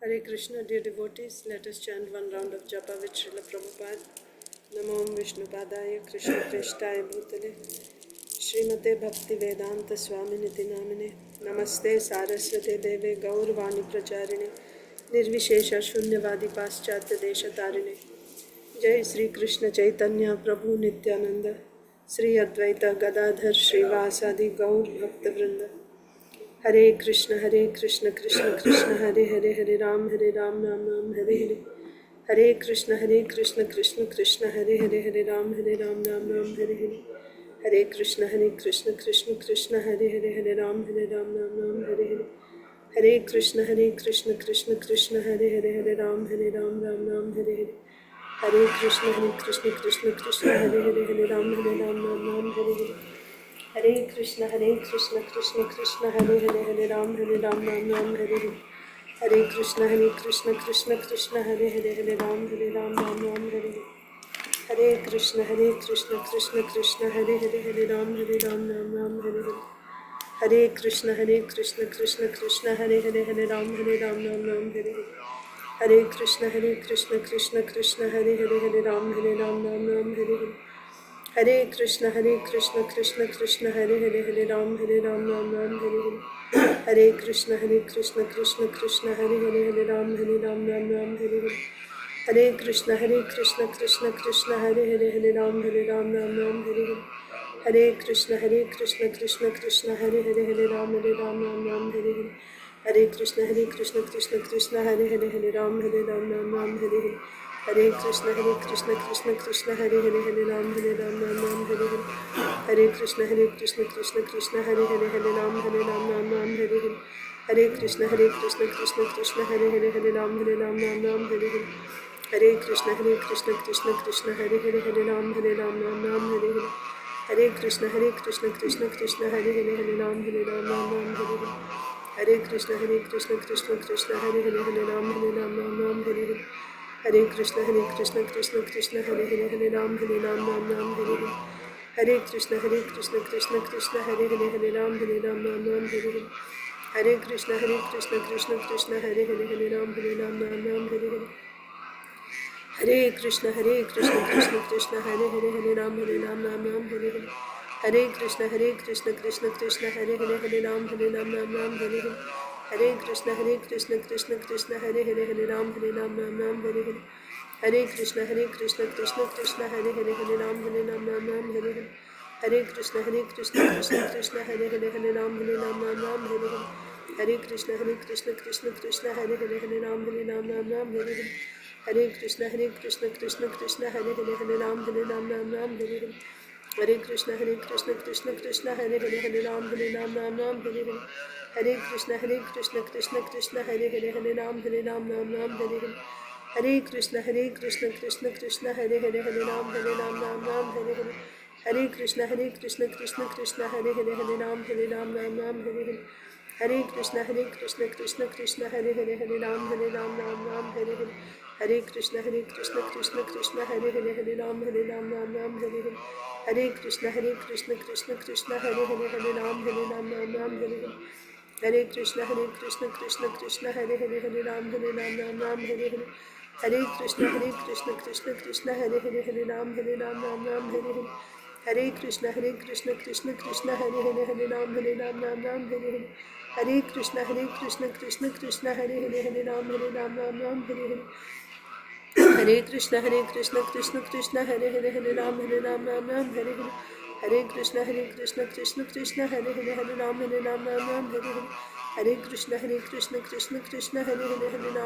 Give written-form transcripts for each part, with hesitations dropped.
Hare Krishna, dear devotees, let us chant one round of japa with Srila Prabhupada. Namo Vishnu Padaya Krishna Prestaya Bhutale Srimate Bhakti Vedanta Swami Niti Namine Namaste Saraswate Deve Gaurvani Pracharine Nirvishesha Shunyavadi Paschatya Desha Tarine Jai Sri Krishna Chaitanya Prabhu Nityananda Sri Advaita Gadadhar Srivasadi Gaur Bhakta Vrinda Hare Krishna Krishna Krishna Hare Hare Hare Ram Ram Ram Hare Hare Hare Krishna Krishna Krishna Hare Hare Hare Ram Ram Ram Hare Hare Hare Krishna Krishna Krishna Hare Hare Hare Ram Ram Ram Hare Hare Hare Krishna Krishna Krishna Hare Hare Hare Ram Ram Ram Hare Hare Hare Krishna Krishna Krishna Hare Hare Hare Ram Ram Hare Hare Hare Krishna Krishna Krishna Hare Hare Hare Ram Ram Hare Hare Hare Krishna Krishna Krishna Hare Hare Hare Ram Ram Hare Hare Hare Krishna Krishna Krishna Hare Hare Hare Ram Ram Hare Hare Hare Krishna Krishna Krishna Hare Hare Hare Ram Ram Hare Hare Hare Krishna Krishna Krishna Hare Hare Hare Ram Ram Hare Hare Hare Krishna Krishna Krishna Hare Hare Hare Ram Ram Hare Hare Hare Krishna Krishna Krishna Hare Hare Hare Ram Ram Hare Hare Hare Krishna Krishna Krishna Hare Hare Hare Ram Ram Hare Hare Hare Krishna Krishna Krishna Hare Hare Hare Ram Ram Hare Hare Hare Krishna Krishna Krishna Hare Hare Hare Ram Ram Hare Hare Hare Krishna Krishna Hare Hare Hare Ram Ram Hare Hare Hare Krishna Krishna Hare Hare Hare Ram Ram Hare Hare Hare Krishna Krishna Hare Hare Hare Ram Ram Hare Hare Hare Krishna Krishna Hare Hare Hare Ram Ram Hare Hare Hare Krishna Krishna Hare Hare Hare Ram Ram Hare Hare Hare Krishna Krishna Hare Hare Hare Ram Ram Hare Hare Hare Krishna Krishna Hare Hare Hare Ram Ram Hare Hare Hare Krishna Krishna Hare Hare Hare Ram Ram Hare Hare Hare Krishna Krishna Hare Hare Hare Ram Ram Hare Hare Hare Krishna Krishna Hare Hare Hare Ram Ram Hare Hare Hare Krishna Krishna Hare Hare Hare Ram Ram Hare Hare Hare Krishna Krishna Hare Hare Hare Ram Ram Hare Hare Hare Krishna Krishna Hare Hare Hare Ram Ram Hare Hare Hare Krishna Krishna Hare Hare Hare Ram Ram Hare Hare Hare Krishna Krishna Hare Hare Hare Ram Ram Hare Hare Hare Krishna Krishna Hare Hare Hare Ram Ram Hare Hare Hare Krishna Krishna Hare Hare Hare Ram Ram Hare Hare Hare Krishna Krishna Hare Hare Hare Ram Ram Hare Hare Hare Krishna Krishna Hare Hare Hare Ram Ram Hare Hare Hare Krishna Krishna Hare Hare Hare Ram Ram Hare Hare Hare Krishna Krishna Hare Hare Hare Ram Ram Hare Hare Hare Krishna Krishna Hare Hare Hare Ram Ram Hare Hare Hare Krishna Krishna Hare Hare Hare Ram Ram Hare Hare Hare Krishna Krishna Hare Hare Hare Ram Ram Hare Hare Hare Krishna Krishna Hare Hare Hare Ram Ram Hare Hare Hare Krishna Krishna Hare Hare Hare Ram Ram Hare Hare Hare Krishna Krishna Hare Hare Hare Ram Ram Hare Hare Hare Krishna Krishna Hare Hare Hare Ram Ram Hare Hare Hare Krishna Krishna Hare Hare Hare Ram Ram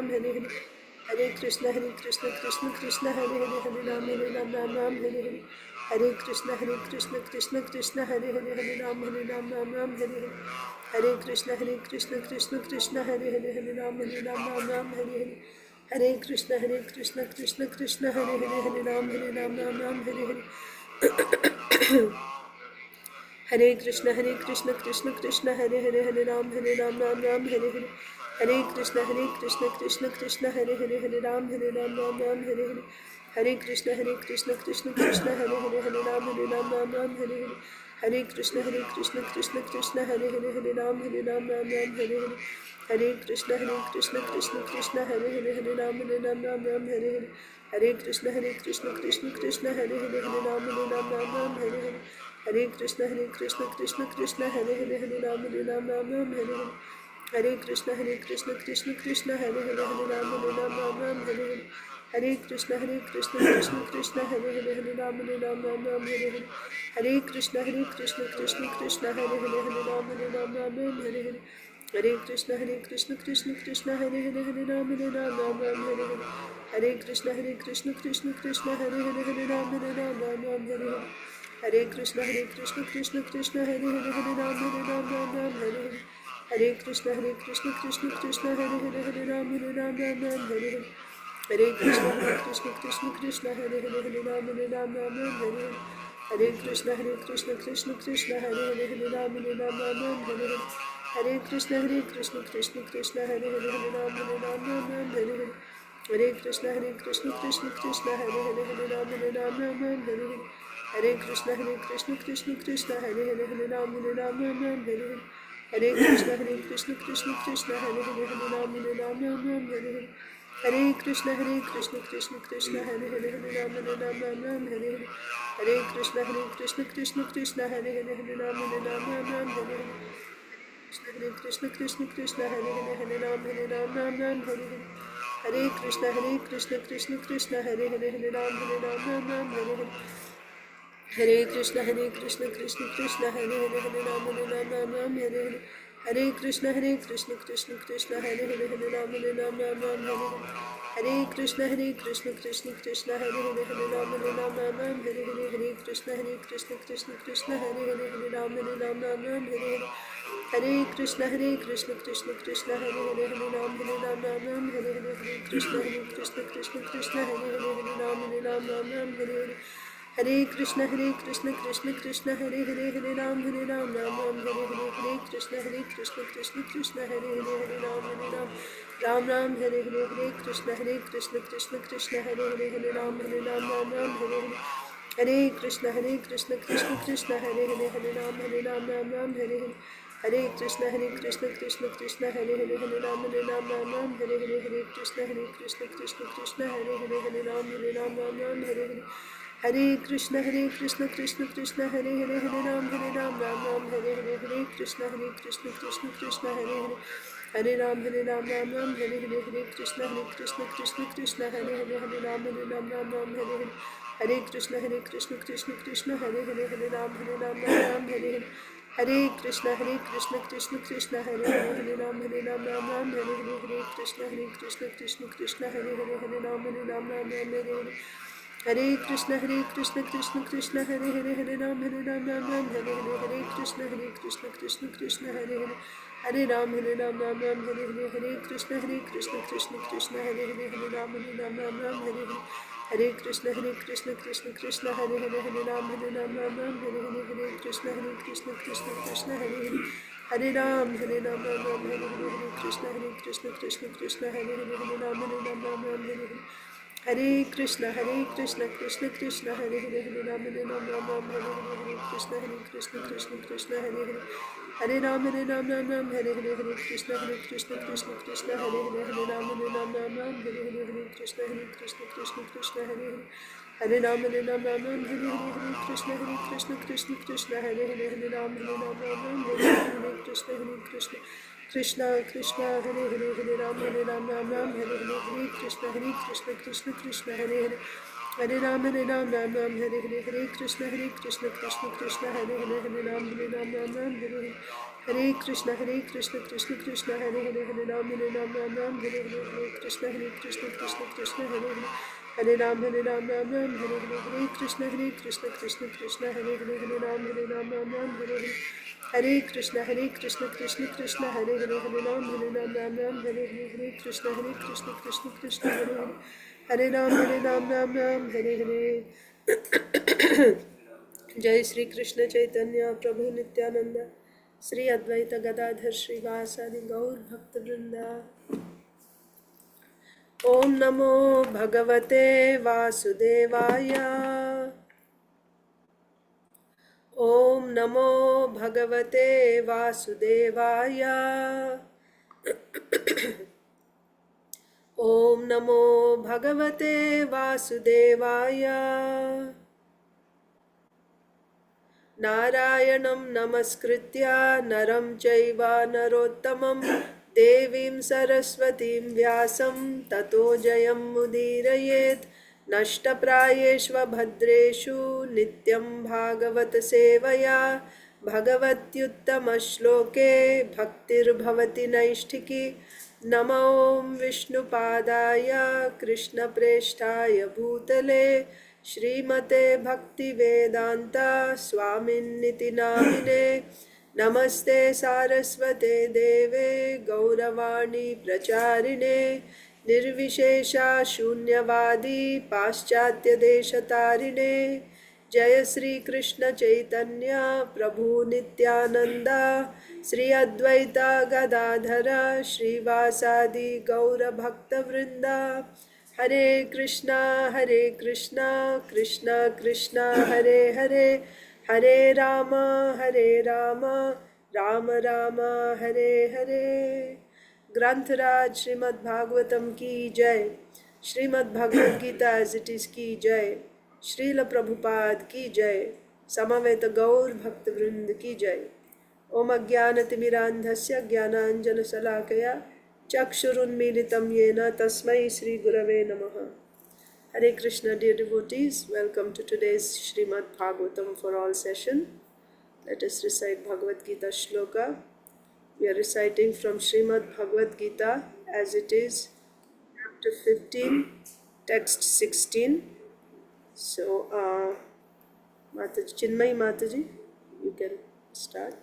Hare Hare Hare Krishna Krishna Hare Hare Hare Ram Ram Hare Hare Hare Krishna Krishna Hare Hare Hare Ram Ram Hare Hare Hare Krishna Krishna Hare Hare Hare Ram Ram Hare Hare Hare Krishna Krishna Hare Hare Hare Ram Ram Hare Hare Hare Krishna Krishna Hare Hare Hare Ram Ram Hare Hare Hare Krishna Krishna Hare Hare Hare Ram Ram Hare Hare Hare Krishna Krishna Hare Hare Hare Ram Ram Hare Hare Hare Krishna Krishna Hare Hare Hare Ram Ram Hare Hare Hare Krishna Krishna Krishna Hare Hare Hare Ram Ram Hare Hare Hare Krishna Krishna Krishna Hare Hare Hare Ram Ram Hare Hare Hare Krishna Krishna Krishna Hare Hare Hare Ram Ram Hare Hare Hare Krishna Krishna Hare Hare Hare Ram Ram Hare Hare Hare Krishna Krishna Hare Hare Hare Ram Ram Hare Hare Hare Krishna Krishna Hare Hare Hare Ram Ram Hare Hare Hare Krishna Krishna Hare Hare Hare Ram Ram Hare Hare Hare Krishna Krishna Hare Hare Hare Ram Ram Hare Hare Hare Krishna Krishna Hare Hare Hare Ram Ram Hare Hare Hare Krishna Krishna Hare Hare Hare Ram Ram Hare Hare Hare Krishna Krishna Hare Hare Hare Ram Ram Hare Hare Hare Krishna Krishna Hare Hare Hare Ram Ram Hare Hare Hare Krishna Krishna Hare Hare Hare Ram Ram Hare Hare Hare Krishna Krishna Hare Hare Hare Ram Ram Hare Hare Hare Krishna Krishna Hare Hare Hare Ram Ram Hare Hare Hare Krishna Krishna Hare Hare Hare Ram Ram Hare Hare Hare Krishna Krishna Hare Hare Hare Ram Ram Hare Hare Hare Krishna Krishna Hare Hare Hare Ram Ram Hare Hare Hare Krishna Krishna Hare Hare Hare Ram Ram Hare Hare Hare Krishna Krishna Hare Hare Hare Ram Ram Hare Hare Hare Krishna Krishna Hare Hare Hare Ram Ram Hare Hare Hare Krishna Krishna Hare Hare Hare Ram Ram Hare Hare Hare Krishna Krishna Hare Hare Hare Ram Ram Hare Hare Hare Krishna Krishna Hare Hare Hare Ram Ram Hare Hare Hare Krishna Krishna Hare Hare Hare Ram Ram Hare Hare Hare Krishna Krishna Hare Hare Hare Ram Ram Hare Hare Hare Krishna Krishna Hare Hare Hare Ram Ram Hare Hare Hare Krishna Krishna Hare Hare Hare Ram Ram Hare Hare Hare Krishna Krishna Hare Hare Hare Ram Ram Hare Hare Hare Krishna Krishna Hare Hare Hare Ram Ram Hare Hare Hare Krishna Krishna Hare Hare Hare Ram Ram Hare Hare Hare Krishna Krishna Hare Hare Hare Ram Ram Hare Hare Hare Krishna Krishna Hare Hare Hare Ram Ram Hare Hare Hare Krishna Krishna Hare Hare Hare Ram Ram Hare Hare Hare Krishna Krishna Hare Hare Hare Ram Ram Hare Hare Hare Krishna Krishna Hare Hare Hare Ram Ram Hare Hare Hare Krishna Krishna Hare Hare Hare Ram Ram Hare Hare Hare Krishna Krishna Hare Hare Hare Ram Ram Hare Hare Hare Krishna Krishna Hare Hare Hare Ram Ram Hare Hare Hare Krishna Krishna Hare Hare Hare Ram Hare Hare Krishna Krishna Hare Hare Hare Ram Hare Ram Hare Hare Hare Krishna Krishna Hare Hare Hare Ram Ram Hare Hare Hare Krishna Krishna Hare Hare Hare Ram Ram Hare Hare Hare Krishna Krishna Hare Hare Hare Ram Hare Hare Krishna Krishna Hare Hare Hare Ram Ram Hare Hare Hare Krishna Krishna Hare Hare Hare Ram Ram Hare Hare Krishna Krishna Hare Hare Hare Ram Hare Hare Krishna Krishna Hare Hare Hare Ram Ram Hare Hare Krishna Krishna Hare Hare Hare Ram Hare Hare Krishna Krishna Hare Hare Hare Ram Hare Hare Krishna Krishna Hare Hare Hare Ram Hare Hare Krishna Krishna Hare Hare Hare Ram Hare Hare Krishna Krishna Hare Hare Hare Ram Hare Hare Hare Krishna Krishna Hare Hare Hare Ram Hare Hare Krishna Krishna Hare Hare Hare Ram Hare Hare Krishna Krishna Hare Hare Hare Ram Hare Hare Hare Krishna Krishna Hare Hare Hare Ram Hare Hare Krishna Krishna Hare Hare Hare Ram Hare Hare जय श्री कृष्ण चैतन्य प्रभु नित्यानंद श्री अद्वैत गदाधर श्रीवासादि गौर भक्तवृंद ओम नमो भगवते वासुदेवाय Om Namo Bhagavate Vasudevaya. Om Namo Bhagavate Vasudevaya. Narayanam Namaskritya Naram Chaiva Narottamam Devim Saraswatim Vyasam Tato Jayam Mudirayet Nashtaprayeshva Bhadreshu Nityam Bhagavat Sevaya Bhagavatyuttama Shloke Bhaktir Bhavati Naishtiki Namo Om Vishnupadaya Krishna Preshtaya Bhutale Shrimate Bhakti Vedanta Swaminiti Namine Namaste Saraswate Deve Gauravani Pracharine Nirvishesha Shunyavadi Paschatya Deshatarine Jaya Sri Krishna Chaitanya Prabhu Nityananda Sri Advaita Gadadhara Sri Vasadi Gaura Bhakta Vrinda Hare Krishna Krishna Krishna Hare Hare Hare Rama Rama Rama Hare Hare Grantharaj Srimad Bhagavatam ki jai, Srimad Bhagavad Gita as it is ki jai, Srila Prabhupada ki jai, Samaveta Gaur Bhakta Vrind ki jai. Om Ajnanatimirandhasya Jnananjana Salakaya Chakshurunmilitam Yena Tasmai Sri Gurave Namaha. Hare Krishna, dear devotees, welcome to today's Srimad Bhagavatam for all session. Let us recite Bhagavad Gita Shloka. We are reciting from Srimad Bhagavad Gita as it is, chapter 15, text 16. So, Mataji, Chinmay Mataji, you can start.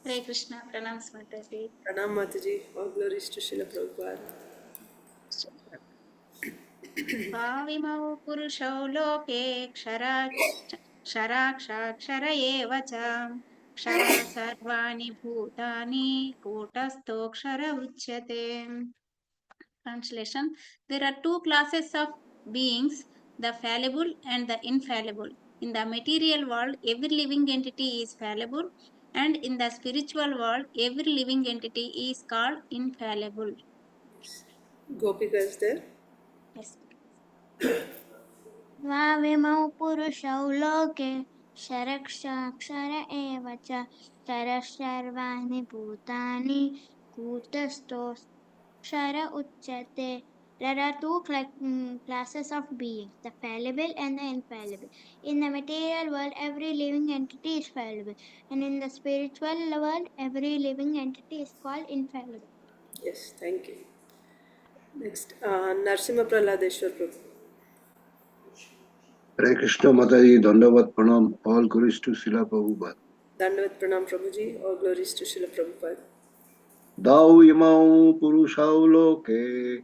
Hare Krishna, Pranam Mataji. Pranam Mataji, all glories to Srila Prabhupada. Imau purusau loke ksharakshara eva cha kshara sarvani bhutani kūtasto kshara uchyate. Translation: There are two classes of beings, the fallible and the infallible. In the material world, every living entity is fallible, and in the spiritual world, every living entity is called infallible. Gopika is there. Yes. द्वाविमौ पुरुषौ लोके क्षरक्षर एव च क्षरः सर्वाणि भूतानि कूटस्थोऽक्षर उच्यते. There are two classes of beings, the fallible and the infallible. In the material world, every living entity is fallible, and in the spiritual world, every living entity is called infallible. Yes, thank you. Next, Narsimha Prahladeshwar Prabhu. Hare Krishna Mataji, Dandavat Pranam, all glories to Srila Prabhupada. Dandavat Pranam Prabhuji, all glories to Srila Prabhupada. Dau imau purusau loke,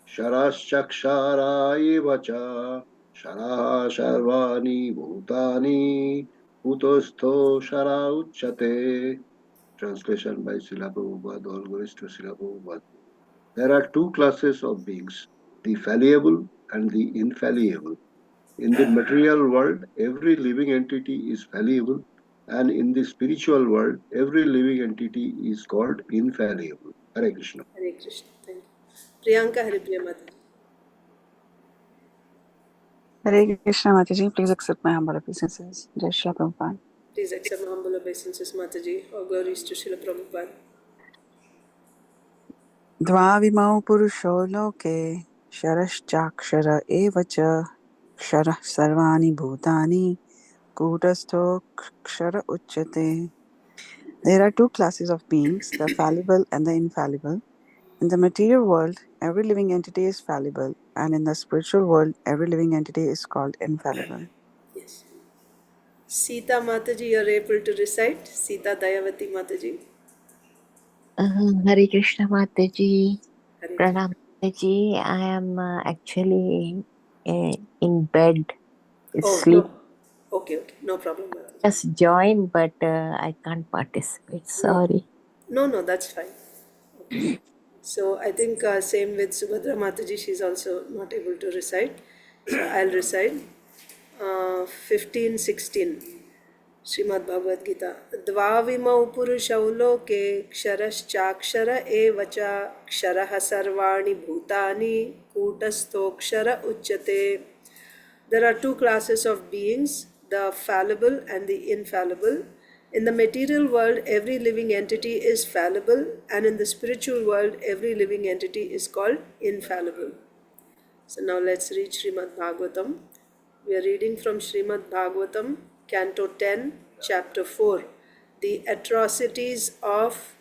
sharaschakshara evacha, shara sharvani bhutani, utostho shara uchyate. Translation by Srila Prabhupada, all glories to Srila Prabhupada. There are two classes of beings, the fallible and the infallible. In the material world, every living entity is fallible, and in the spiritual world, every living entity is called infallible. Hare Krishna. Hare Krishna, thank you. Priyanka Haripriya Mataji. Hare Krishna Mataji, please accept my humble obeisances. Jai Shri Prabhupada. Please accept my humble obeisances, Mataji. All glories to Srila Prabhupada. Dvavimau purusho loke, kshara eva cha, kshara sarvani bhutani, kūtasto kshara uchyate. There are two classes of beings, the fallible and the infallible. In the material world, every living entity is fallible, and in the spiritual world, every living entity is called infallible. Yes. Sita Mataji, you are able to recite. Sita Dayavati Mataji. Hare Krishna Mataji, Hare Krishna. Pranam Mataji. I am actually in bed, Oh, sleep. no. Okay, no problem, Mataji. Just join, but I can't participate. Sorry. No, that's fine. Okay. So I think same with Subhadra Mataji, she's also not able to recite. So I'll recite 15-16. Srimad Bhagavad Gita. Dvav imau purusau loke ksharaschaksara evacha ksharah sarvani bhūtāni kūtastokshara uchyate. There are two classes of beings, the fallible and the infallible. In the material world, every living entity is fallible, and in the spiritual world, every living entity is called infallible. So now let's read Srimad Bhagavatam. We are reading from Srimad Bhagavatam, Canto 10, Chapter 4, the Atrocities of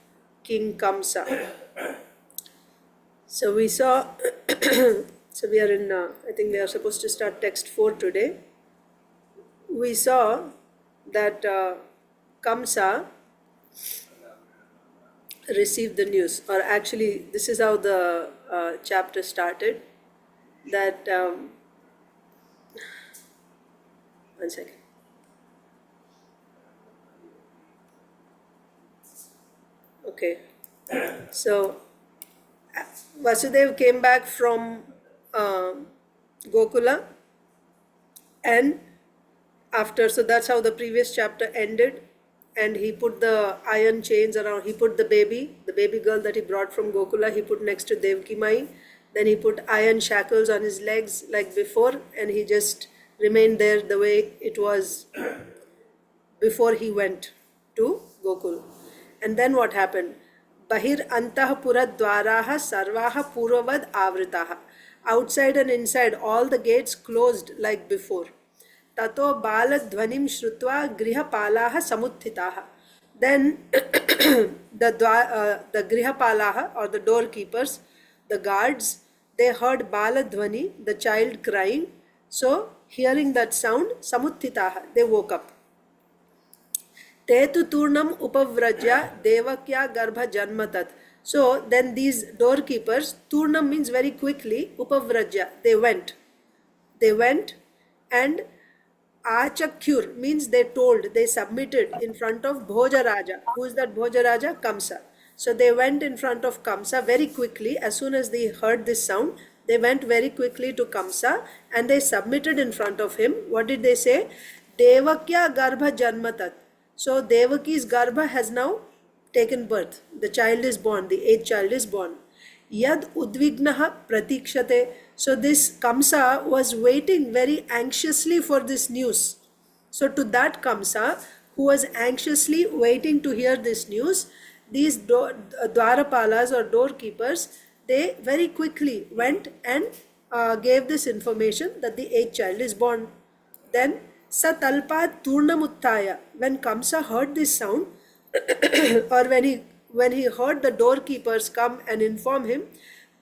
King Kamsa. So we saw, so we are in, I think we are supposed to start text 4 today. We saw that Kamsa received the news, or actually this is how the chapter started, that, one second. Okay, so Vasudev came back from Gokula, and after, so that's how the previous chapter ended, and he put the iron chains around, he put the baby girl that he brought from Gokula, he put next to Devakī Mai, then he put iron shackles on his legs like before, and he just remained there the way it was before he went to Gokul. And then what happened? Bahir antah pura dvaraha sarvaha puravad avritaha. Outside and inside, all the gates closed like before. Tato bala dhvanim shrutva grihapalaha samuttitaha. Then the grihapalaha, or the doorkeepers, the guards, they heard bala dhvani, the child crying. So hearing that sound, samuttitaha, they woke up. Tetu turnam upavrajya devakya garbha janmatat. So then these doorkeepers, turnam means very quickly, upavrajya, they went and achakyur means they told, they submitted in front of Bhojaraja. Who is that Bhojaraja? Kamsa. So they went in front of Kamsa very quickly. As soon as they heard this sound, they went very quickly to Kamsa and they submitted in front of him. What did they say? Devakya garbha janmatat. So Devaki's garbha has now taken birth. The child is born, the 8th child is born. Yad udvignaha pratikshate. So this Kamsa was waiting very anxiously for this news. So to that Kamsa, who was anxiously waiting to hear this news, these Dwarapalas or doorkeepers, they very quickly went and gave this information that the 8th child is born. Then Satalpat Turnamuttaya, when Kamsa heard this sound, or when he heard the doorkeepers come and inform him,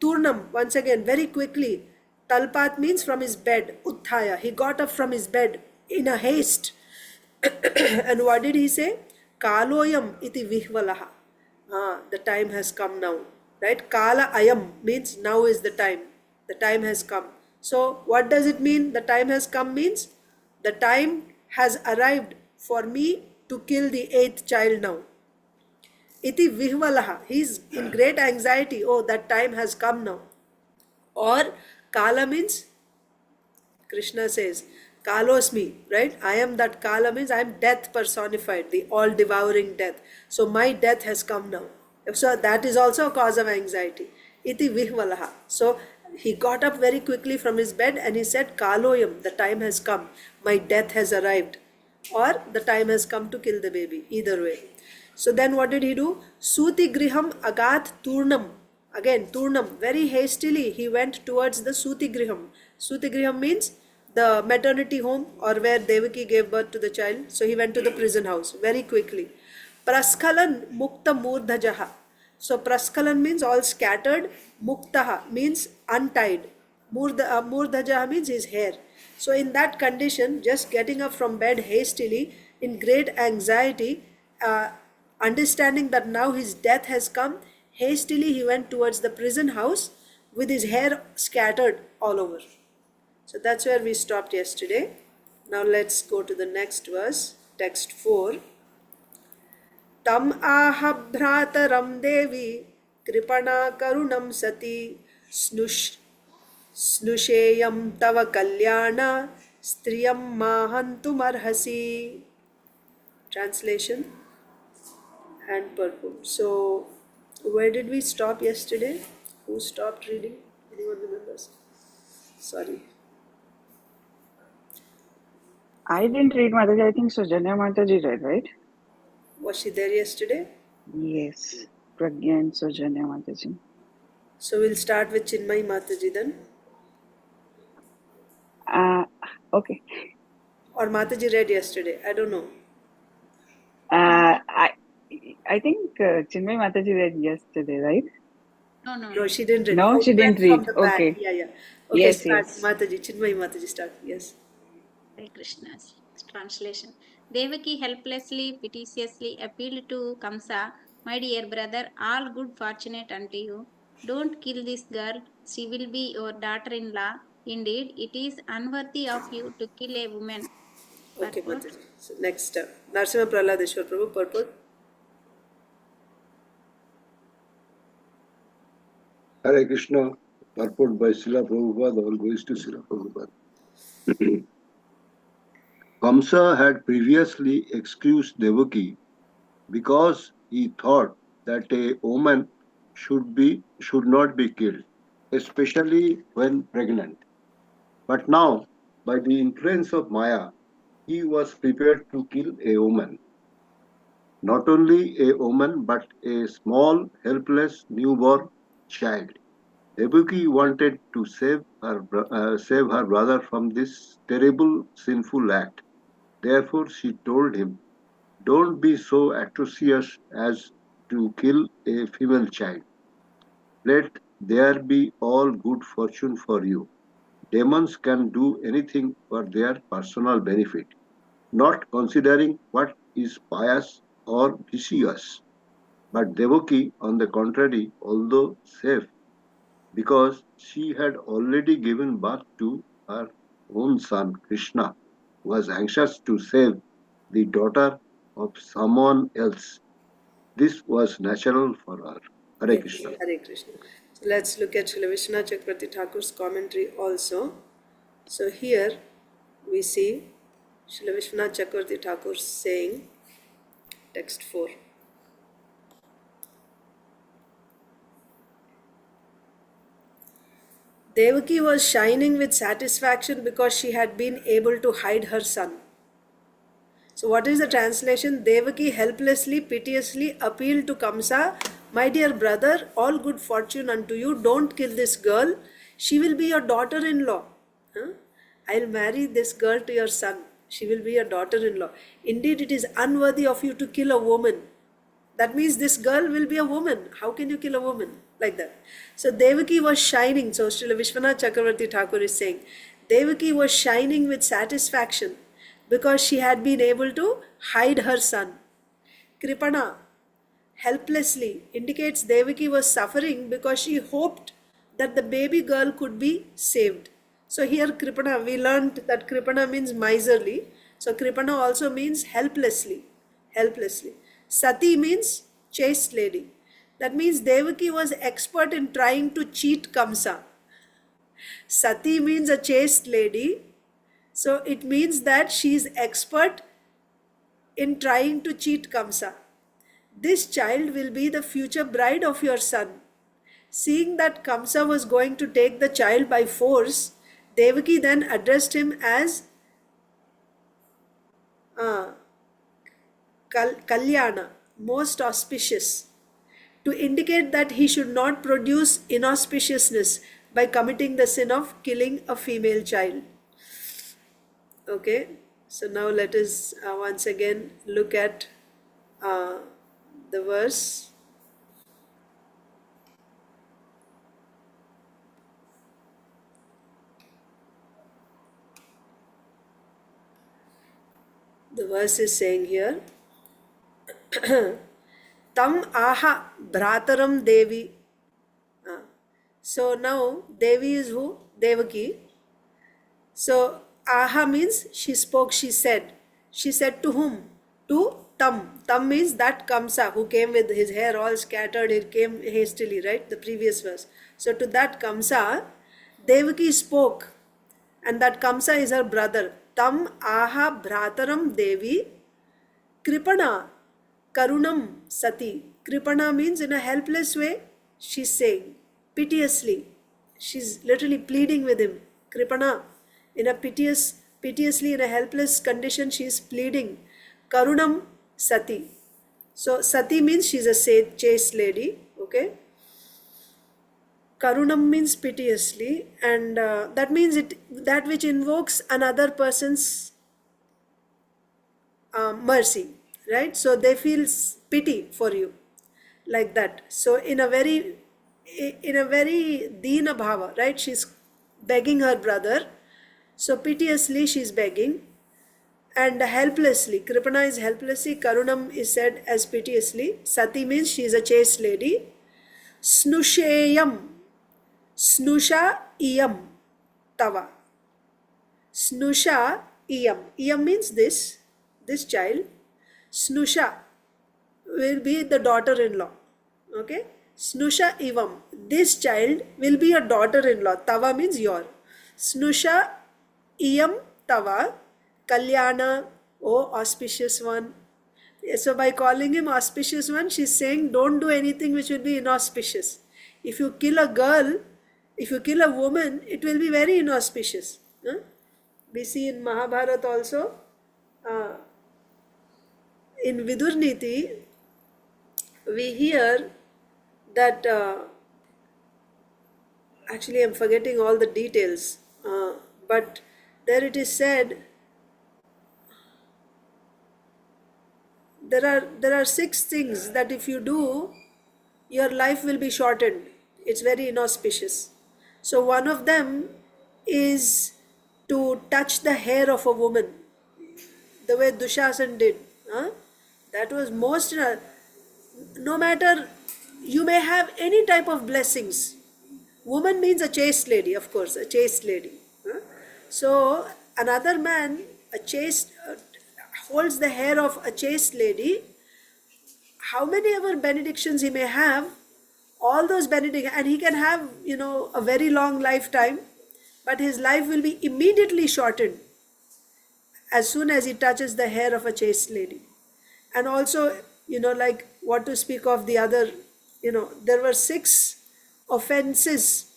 Turnam, once again, very quickly, Talpat means from his bed, Uttaya, he got up from his bed in a haste. And what did he say? Kaloyam iti vihvalaha. The time has come now. Right? Kala ayam means now is the time. The time has come. So what does it mean? The time has come means the time has arrived for me to kill the 8th child now. Iti vihvalaha. He is in great anxiety. Oh, that time has come now. Or Kala means, Krishna says, Kalosmi, right? I am that. Kala means I am death personified, the all-devouring death. So my death has come now. So that is also a cause of anxiety. Iti vihvalaha. So he got up very quickly from his bed and he said, Kaloyam, the time has come. My death has arrived. Or the time has come to kill the baby. Either way. So then what did he do? Suti griham agat turnam. Again, turnam. Very hastily he went towards the Suti griham. Suti griham means the maternity home, or where Devakī gave birth to the child. So he went to the prison house very quickly. Praskalan mukta murdhajaha. So praskalan means all scattered. Muktaha means untied. Murdhajaha means his hair. So in that condition, just getting up from bed hastily, in great anxiety, understanding that now his death has come, hastily he went towards the prison house with his hair scattered all over. So that's where we stopped yesterday. Now let's go to the next verse, text 4. Tam aha bhrātaraṁ devī kṛpaṇā karuṇaṁ satī snuṣeyaṁ tava kalyāṇa striyaṁ hantum arhasi. Translation and purport. So, where did we stop yesterday? Who stopped reading? Anyone remembers? Sorry. I didn't read Mataji. I think Sujanya Mataji read, right? Was she there yesterday? Yes. Pragya and Sujanya Mataji. So we'll start with Chinmay Mataji then. Okay. Or Mataji read yesterday. I don't know. I think Chinmay Mataji read yesterday, right? No, she didn't read. No, Oh, she you didn't read from read. the back. Okay. Yeah. Okay, Yes, start. yes. Mataji, Chinmay Mataji, start. Yes. Hare Krishna's translation. Devakī helplessly, piteously appealed to Kamsa, "My dear brother, all good fortunate unto you. Don't kill this girl. She will be your daughter-in-law. Indeed, it is unworthy of you to kill a woman." Okay, Purport. Mataji. So next, Narasimha Prahladeshwar Prabhu, purport. Hare Krishna, purport by Srila Prabhupada, all goes to Srila Prabhupada. Kamsa had previously excused Devakī because he thought that a woman should not be killed, especially when pregnant. But now, by the influence of Maya, he was prepared to kill a woman. Not only a woman, but a small, helpless newborn child. Devakī wanted to save her brother from this terrible sinful act. Therefore, she told him, "Don't be so atrocious as to kill a female child. Let there be all good fortune for you. Demons can do anything for their personal benefit, not considering what is pious or vicious." But Devakī, on the contrary, although safe, because she had already given birth to her own son Krishna, was anxious to save the daughter of someone else. This was natural for her. Hare Yes, Krishna. Hare Krishna. So let's look at Srila Vishwanath Chakravarti Thakur's commentary also. So here we see Srila Vishwanath Chakravarti Thakur saying, text 4. Devakī was shining with satisfaction because she had been able to hide her son. So what is the translation? Devakī helplessly, piteously appealed to Kamsa, "My dear brother, all good fortune unto you. Don't kill this girl. She will be your daughter-in-law. I'll marry this girl to your son. She will be your daughter-in-law. Indeed, it is unworthy of you to kill a woman." That means this girl will be a woman. How can you kill a woman? Like that. So Devakī was shining. So Srila Vishwanath Chakravarti Thakur is saying, Devakī was shining with satisfaction because she had been able to hide her son. kṛpaṇā, helplessly, indicates Devakī was suffering because she hoped that the baby girl could be saved. So here kṛpaṇā, we learned that kṛpaṇā means miserly. So kṛpaṇā also means helplessly. Helplessly. Satī means chaste lady. That means Devakī was expert in trying to cheat Kamsa. Satī means a chaste lady. So it means that she is expert in trying to cheat Kamsa. This child will be the future bride of your son. Seeing that Kamsa was going to take the child by force, Devakī then addressed him as kalyāṇa, most auspicious, to indicate that he should not produce inauspiciousness by committing the sin of killing a female child. Okay, so now let us once again look at the verse. The verse is saying here, Tam aha bhrātaraṁ Devi. So now Devi is who? Devakī. So aha means she spoke, she said. She said to whom? To Tam. Tam means that Kamsa who came with his hair all scattered, he came hastily, right? The previous verse. So to that Kamsa, Devakī spoke, and that Kamsa is her brother. Tam aha bhrātaraṁ Devi kṛpaṇā karuṇaṁ satī. Kṛpaṇā means in a helpless way, she's saying, piteously. She's literally pleading with him. Kṛpaṇā. In a piteously, in a helpless condition, she's pleading. Karuṇaṁ satī. So satī means she's a chaste lady. Okay. Karuṇaṁ means piteously, and that means that which invokes another person's mercy, right? So they feel pity for you, like that. So in a very dīna bhava, right? She's begging her brother. So piteously she's begging, and helplessly. Kṛpaṇā is helplessly. Karuṇaṁ is said as piteously. Satī means she is a chaste lady. Snuṣeyaṁ. Snuṣeyaṁ. Tava. Snuṣeyaṁ. Iyam means this child. Snusha will be the daughter-in-law. Okay. Snuṣeyaṁ. This child will be your daughter-in-law. Tava means your. Snuṣeyaṁ tava. Kalyāṇa, oh auspicious one. So by calling him auspicious one, she's saying don't do anything which will be inauspicious. If you kill a girl, if you kill a woman, it will be very inauspicious. We see in Mahabharata also, in Vidurniti, we hear that, actually I'm forgetting all the details, but there it is said, there are 6 things that if you do, your life will be shortened. It's very inauspicious. So one of them is to touch the hair of a woman, the way Dushasan did. That was most, no matter, you may have any type of blessings. Woman means a chaste lady, of course, a chaste lady. So another man, a chaste, holds the hair of a chaste lady. How many ever benedictions he may have, all those benedictions, and he can have, a very long lifetime, but his life will be immediately shortened as soon as he touches the hair of a chaste lady. And also, like what to speak of the other, there were 6 offenses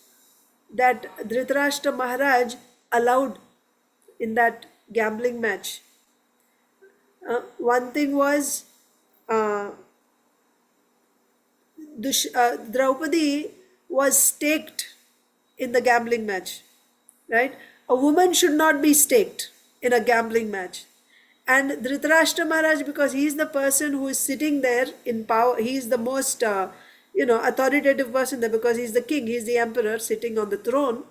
that Dhritarashtra Maharaj allowed in that gambling match. One thing was, Draupadi was staked in the gambling match, right? A woman should not be staked in a gambling match. And Dhritarashtra Maharaj, because he is the person who is sitting there in power, he is the most, authoritative person there, because he is the king, he is the emperor sitting on the throne.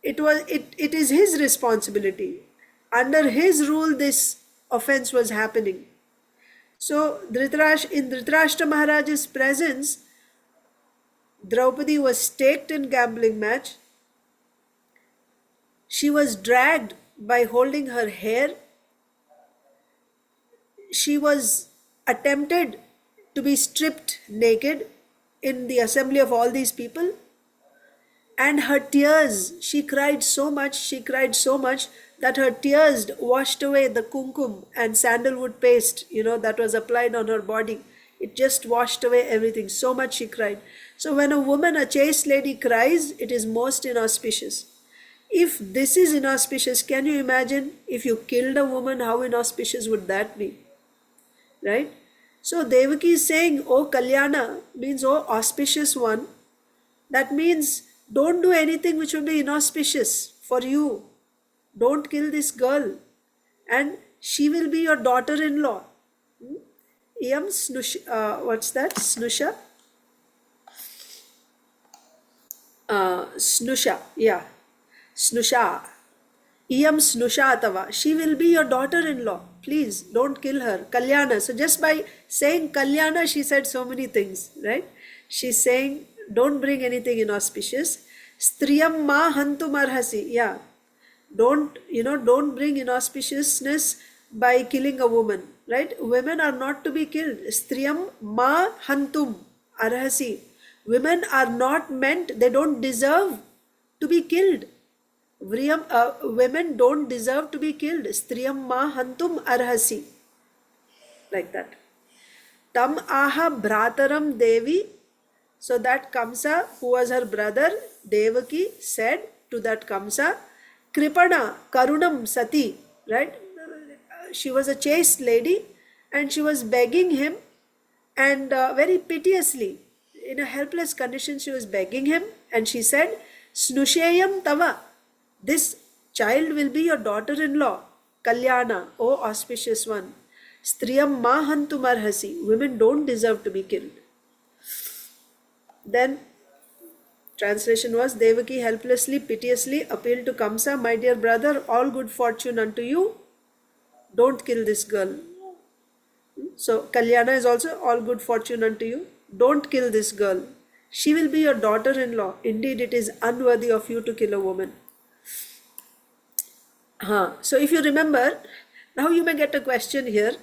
It is his responsibility. Under his rule, this offense was happening. So in Dhritarashtra Maharaj's presence, Draupadi was staked in gambling match. She was dragged by holding her hair. She was attempted to be stripped naked in the assembly of all these people. And her tears, she cried so much that her tears washed away the kumkum and sandalwood paste, that was applied on her body. It just washed away everything. So much she cried. So when a woman, a chaste lady, cries, it is most inauspicious. If this is inauspicious, can you imagine if you killed a woman, how inauspicious would that be? Right? So Devakī is saying, oh kalyāṇa, means oh auspicious one. That means don't do anything which will be inauspicious for you. Don't kill this girl. And she will be your daughter-in-law. Iyam what's that? Snusha? Snusha, yeah. Snusha. Iyam snusha tava. She will be your daughter-in-law. Please don't kill her. Kalyāṇa. So just by saying kalyāṇa, she said so many things, right? She's saying don't bring anything inauspicious. Striyaṁ ma hantum arhasi. Yeah. Don't bring inauspiciousness by killing a woman, right? Women are not to be killed. Striyaṁ ma hantum arhasi. Women are not meant, they don't deserve to be killed. Women don't deserve to be killed. Striyaṁ ma hantum arhasi. Like that. Tam aha bhrātaraṁ Devi. So that Kamsa, who was her brother, Devakī, said to that Kamsa, kṛpaṇā, karuṇaṁ, satī, right? She was a chaste lady and she was begging him, and very piteously, in a helpless condition, she was begging him, and she said, snuṣeyaṁ tava, this child will be your daughter-in-law, kalyāṇa, O auspicious one. Striyaṁ ma hantum arhasi, women don't deserve to be killed. Then translation was, Devakī helplessly, piteously appealed to Kamsa, my dear brother, all good fortune unto you, don't kill this girl. So kalyāṇa is also all good fortune unto you, don't kill this girl. She will be your daughter-in-law. Indeed, it is unworthy of you to kill a woman. So if you remember, now you may get a question here,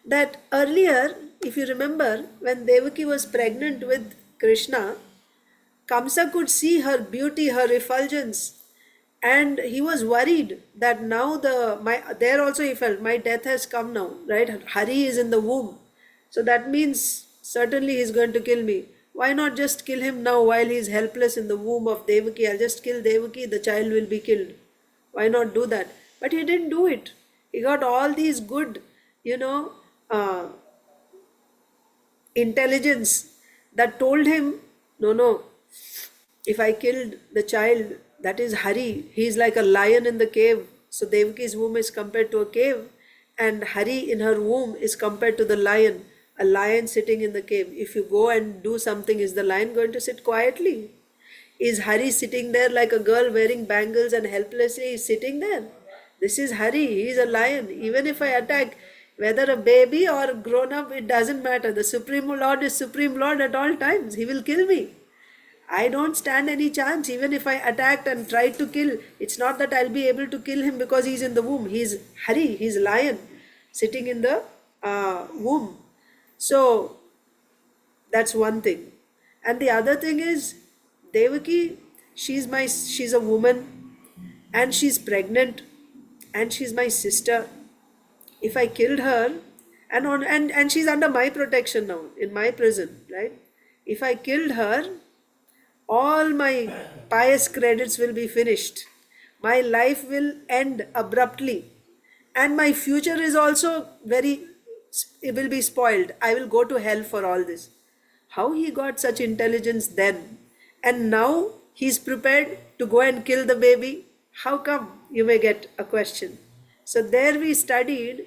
that earlier, if you remember, when Devakī was pregnant with Krishna, Kamsa could see her beauty, her effulgence, and he was worried that now there also he felt, my death has come now, right? Hari is in the womb. So that means certainly he is going to kill me. Why not just kill him now while he is helpless in the womb of Devakī? I'll just kill Devakī, the child will be killed. Why not do that? But he didn't do it. He got all these good, intelligence that told him, no, if I killed the child, that is Hari. He is like a lion in the cave. So Devaki's womb is compared to a cave, and Hari in her womb is compared to the lion, a lion sitting in the cave. If you go and do something, is the lion going to sit quietly? Is Hari sitting there like a girl wearing bangles and helplessly sitting there? This is Hari, he is a lion. Even if I attack, whether a baby or grown up, it doesn't matter. The Supreme Lord is Supreme Lord at all times. He will kill me. I don't stand any chance. Even if I attacked and tried to kill, it's not that I'll be able to kill him because he's in the womb. He's Hari, he's lion sitting in the womb. So that's one thing. And the other thing is, Devakī, she's a woman and she's pregnant and she's my sister. If I killed her, and she's under my protection now, in my prison, right? If I killed her, all my pious credits will be finished. My life will end abruptly. And my future is also it will be spoiled. I will go to hell for all this. How he got such intelligence then? And now he's prepared to go and kill the baby? How come? You may get a question. So there we studied,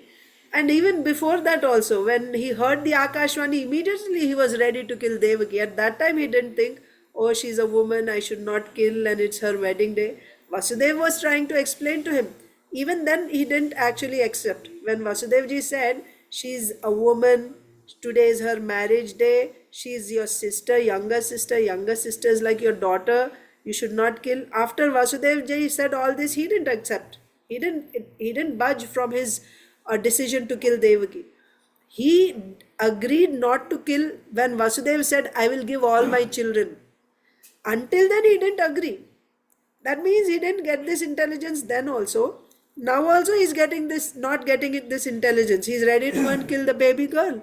and even before that also, when he heard the Akashvani, immediately he was ready to kill Devakī. At that time he didn't think, oh, she's a woman, I should not kill, and it's her wedding day. Vasudeva was trying to explain to him. Even then he didn't actually accept. When Vasudevji said, she's a woman, today is her marriage day, she's your sister, younger sister is like your daughter, you should not kill. After Vasudevji said all this, he didn't accept. He didn't budge from his decision to kill Devakī. He agreed not to kill when Vasudeva said, I will give all my children. Until then he didn't agree. That means he didn't get this intelligence then also. Now also he's getting this, not getting this intelligence. He's ready to go and kill the baby girl.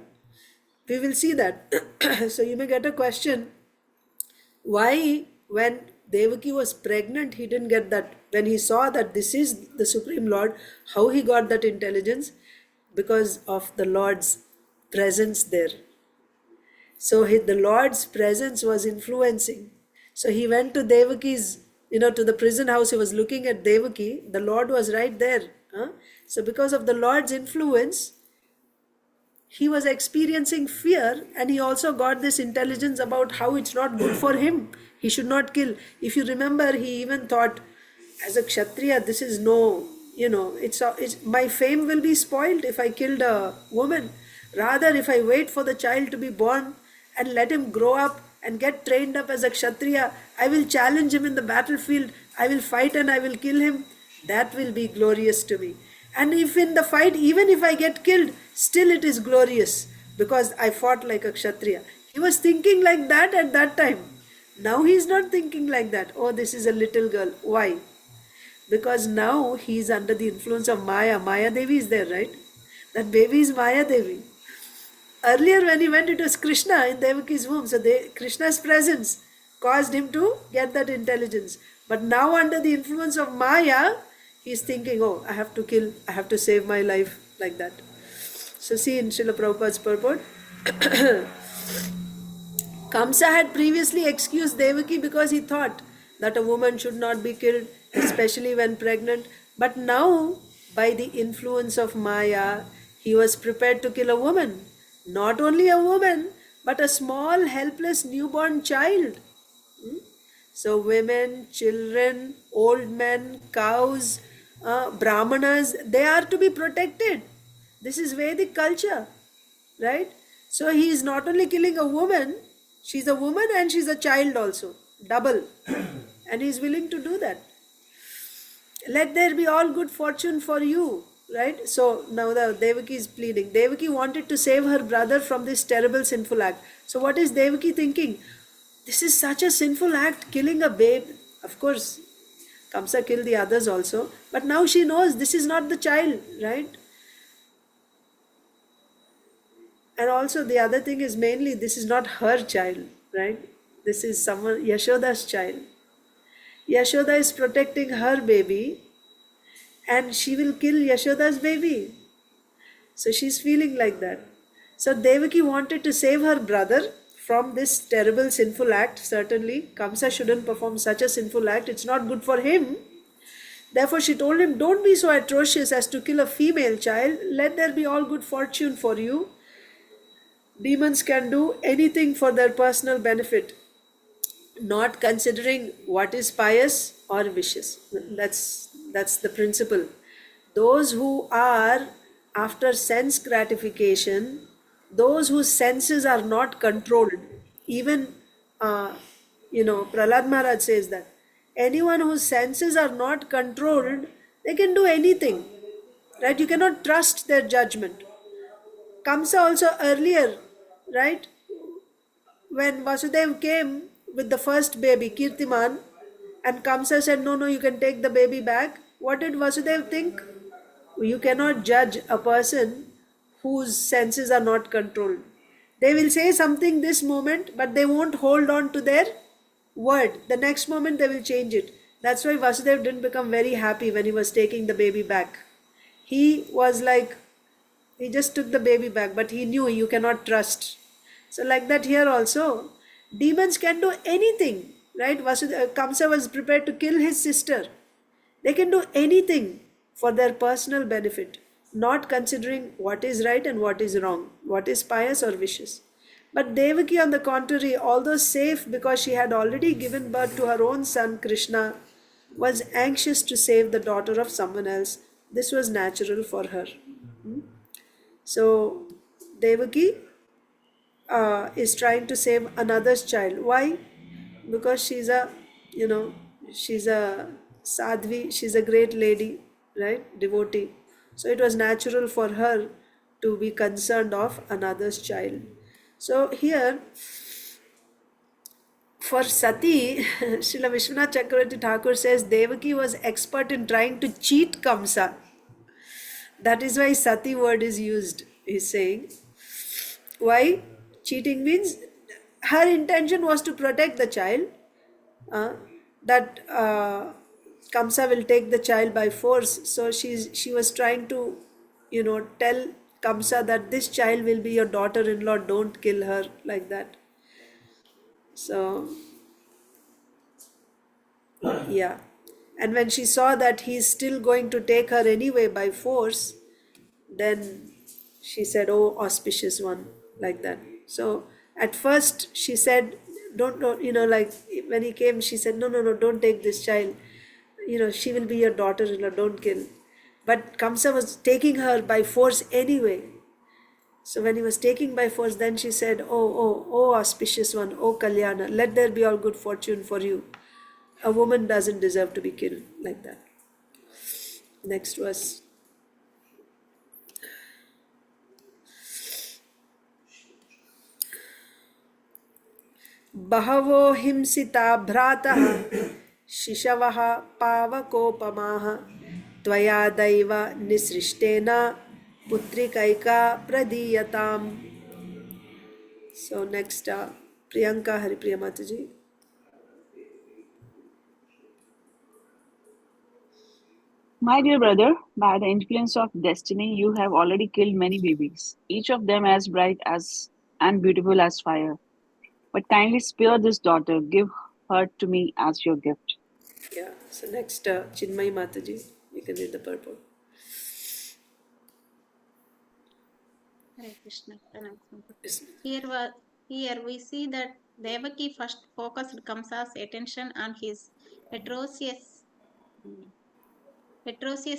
We will see that. So you may get a question, why when Devakī was pregnant he didn't get that? When he saw that this is the Supreme Lord, how he got that intelligence? Because of the Lord's presence there. So the Lord's presence was influencing. So he went to Devakī's, to the prison house. He was looking at Devakī. The Lord was right there. So because of the Lord's influence, he was experiencing fear, and he also got this intelligence about how it's not good for him. He should not kill. If you remember, he even thought, as a Kshatriya, this is my fame will be spoiled if I killed a woman. Rather, if I wait for the child to be born and let him grow up and get trained up as a Kshatriya, I will challenge him in the battlefield, I will fight and I will kill him. That will be glorious to me. And if in the fight, even if I get killed, still it is glorious because I fought like a Kshatriya. He was thinking like that at that time. Now he is not thinking like that. Oh, this is a little girl. Why? Because now he is under the influence of Maya. Maya Devi is there, right? That baby is Maya Devi. Earlier, when he went, it was Krishna in Devaki's womb. So Krishna's presence caused him to get that intelligence. But now, under the influence of Maya, he is thinking, oh, I have to kill, I have to save my life, like that. So, see in Srila Prabhupada's purport, Kamsa had previously excused Devaki because he thought that a woman should not be killed, especially when pregnant. But now, by the influence of Maya, he was prepared to kill a woman. Not only a woman, but a small, helpless newborn child. So, women, children, old men, cows, brahmanas, they are to be protected. This is Vedic culture, right? So, he is not only killing a woman, she's a woman and she's a child also, double. And he is willing to do that. Let there be all good fortune for you, right? So now the Devaki is pleading. Devaki wanted to save her brother from this terrible sinful act. So what is Devaki thinking? This is such a sinful act, killing a babe. Of course, Kamsa killed the others also, but now she knows this is not the child, right? And also the other thing is mainly this is not her child, right? This is someone, Yashoda's child. Yashoda is protecting her baby and she will kill Yashoda's baby. So she's feeling like that. So Devaki wanted to save her brother from this terrible sinful act. Certainly, Kamsa shouldn't perform such a sinful act. It's not good for him. Therefore, she told him, don't be so atrocious as to kill a female child. Let there be all good fortune for you. Demons can do anything for their personal benefit, not considering what is pious or vicious. That's the principle. Those who are after sense gratification, those whose senses are not controlled, even Prahlad Maharaj says that anyone whose senses are not controlled, they can do anything, right? You cannot trust their judgment. Kamsa also earlier, right? When Vasudev came with the first baby, Kirtiman, and Kamsa said, no, no, you can take the baby back. What did Vasudev think? You cannot judge a person whose senses are not controlled. They will say something this moment, but they won't hold on to their word. The next moment they will change it. That's why Vasudev didn't become very happy when he was taking the baby back. He was like, he just took the baby back, but he knew you cannot trust. So, like that here also, demons can do anything, right? Kamsa was prepared to kill his sister. They can do anything for their personal benefit, not considering what is right and what is wrong, what is pious or vicious. But Devaki, on the contrary, although safe because she had already given birth to her own son Krishna, was anxious to save the daughter of someone else. This was natural for her. So, Devaki is trying to save another's child. Why? Because she's a, you know, she's a sadhvi, she's a great lady, right? Devotee. So it was natural for her to be concerned of another's child. So here, for Sati, Srila Vishwanath Chakravarti Thakur says Devaki was expert in trying to cheat Kamsa. That is why Sati word is used, he's saying. Why? Cheating means her intention was to protect the child, uh, that Kamsa will take the child by force. So she was trying to, tell Kamsa that this child will be your daughter-in-law, don't kill her, like that. So, yeah. And when she saw that he's still going to take her anyway by force, then she said, oh, auspicious one, like that. So at first she said, don't, like when he came, she said, no, no, no, don't take this child. She will be your daughter-in-law, don't kill. But Kamsa was taking her by force anyway. So when he was taking by force, then she said, oh, auspicious one, oh, kalyāṇa, let there be all good fortune for you. A woman doesn't deserve to be killed, like that. Next verse. bahavo hiṁsitā bhrātaḥ śiśavaḥ pāvakopamāḥ tvaya daiva-nisṛṣṭena putrikaika pradīyatāṁ. So next, Priyanka Haripriya Mataji. My dear brother, by the influence of destiny, you have already killed many babies, each of them as bright as and beautiful as fire. But kindly spare this daughter, give her to me as your gift. Yeah. So next, Chinmay Mataji. You can read the purport. Hare Krishna. Yes. Here we see that Devakī first focused Kamsa's attention on his atrocious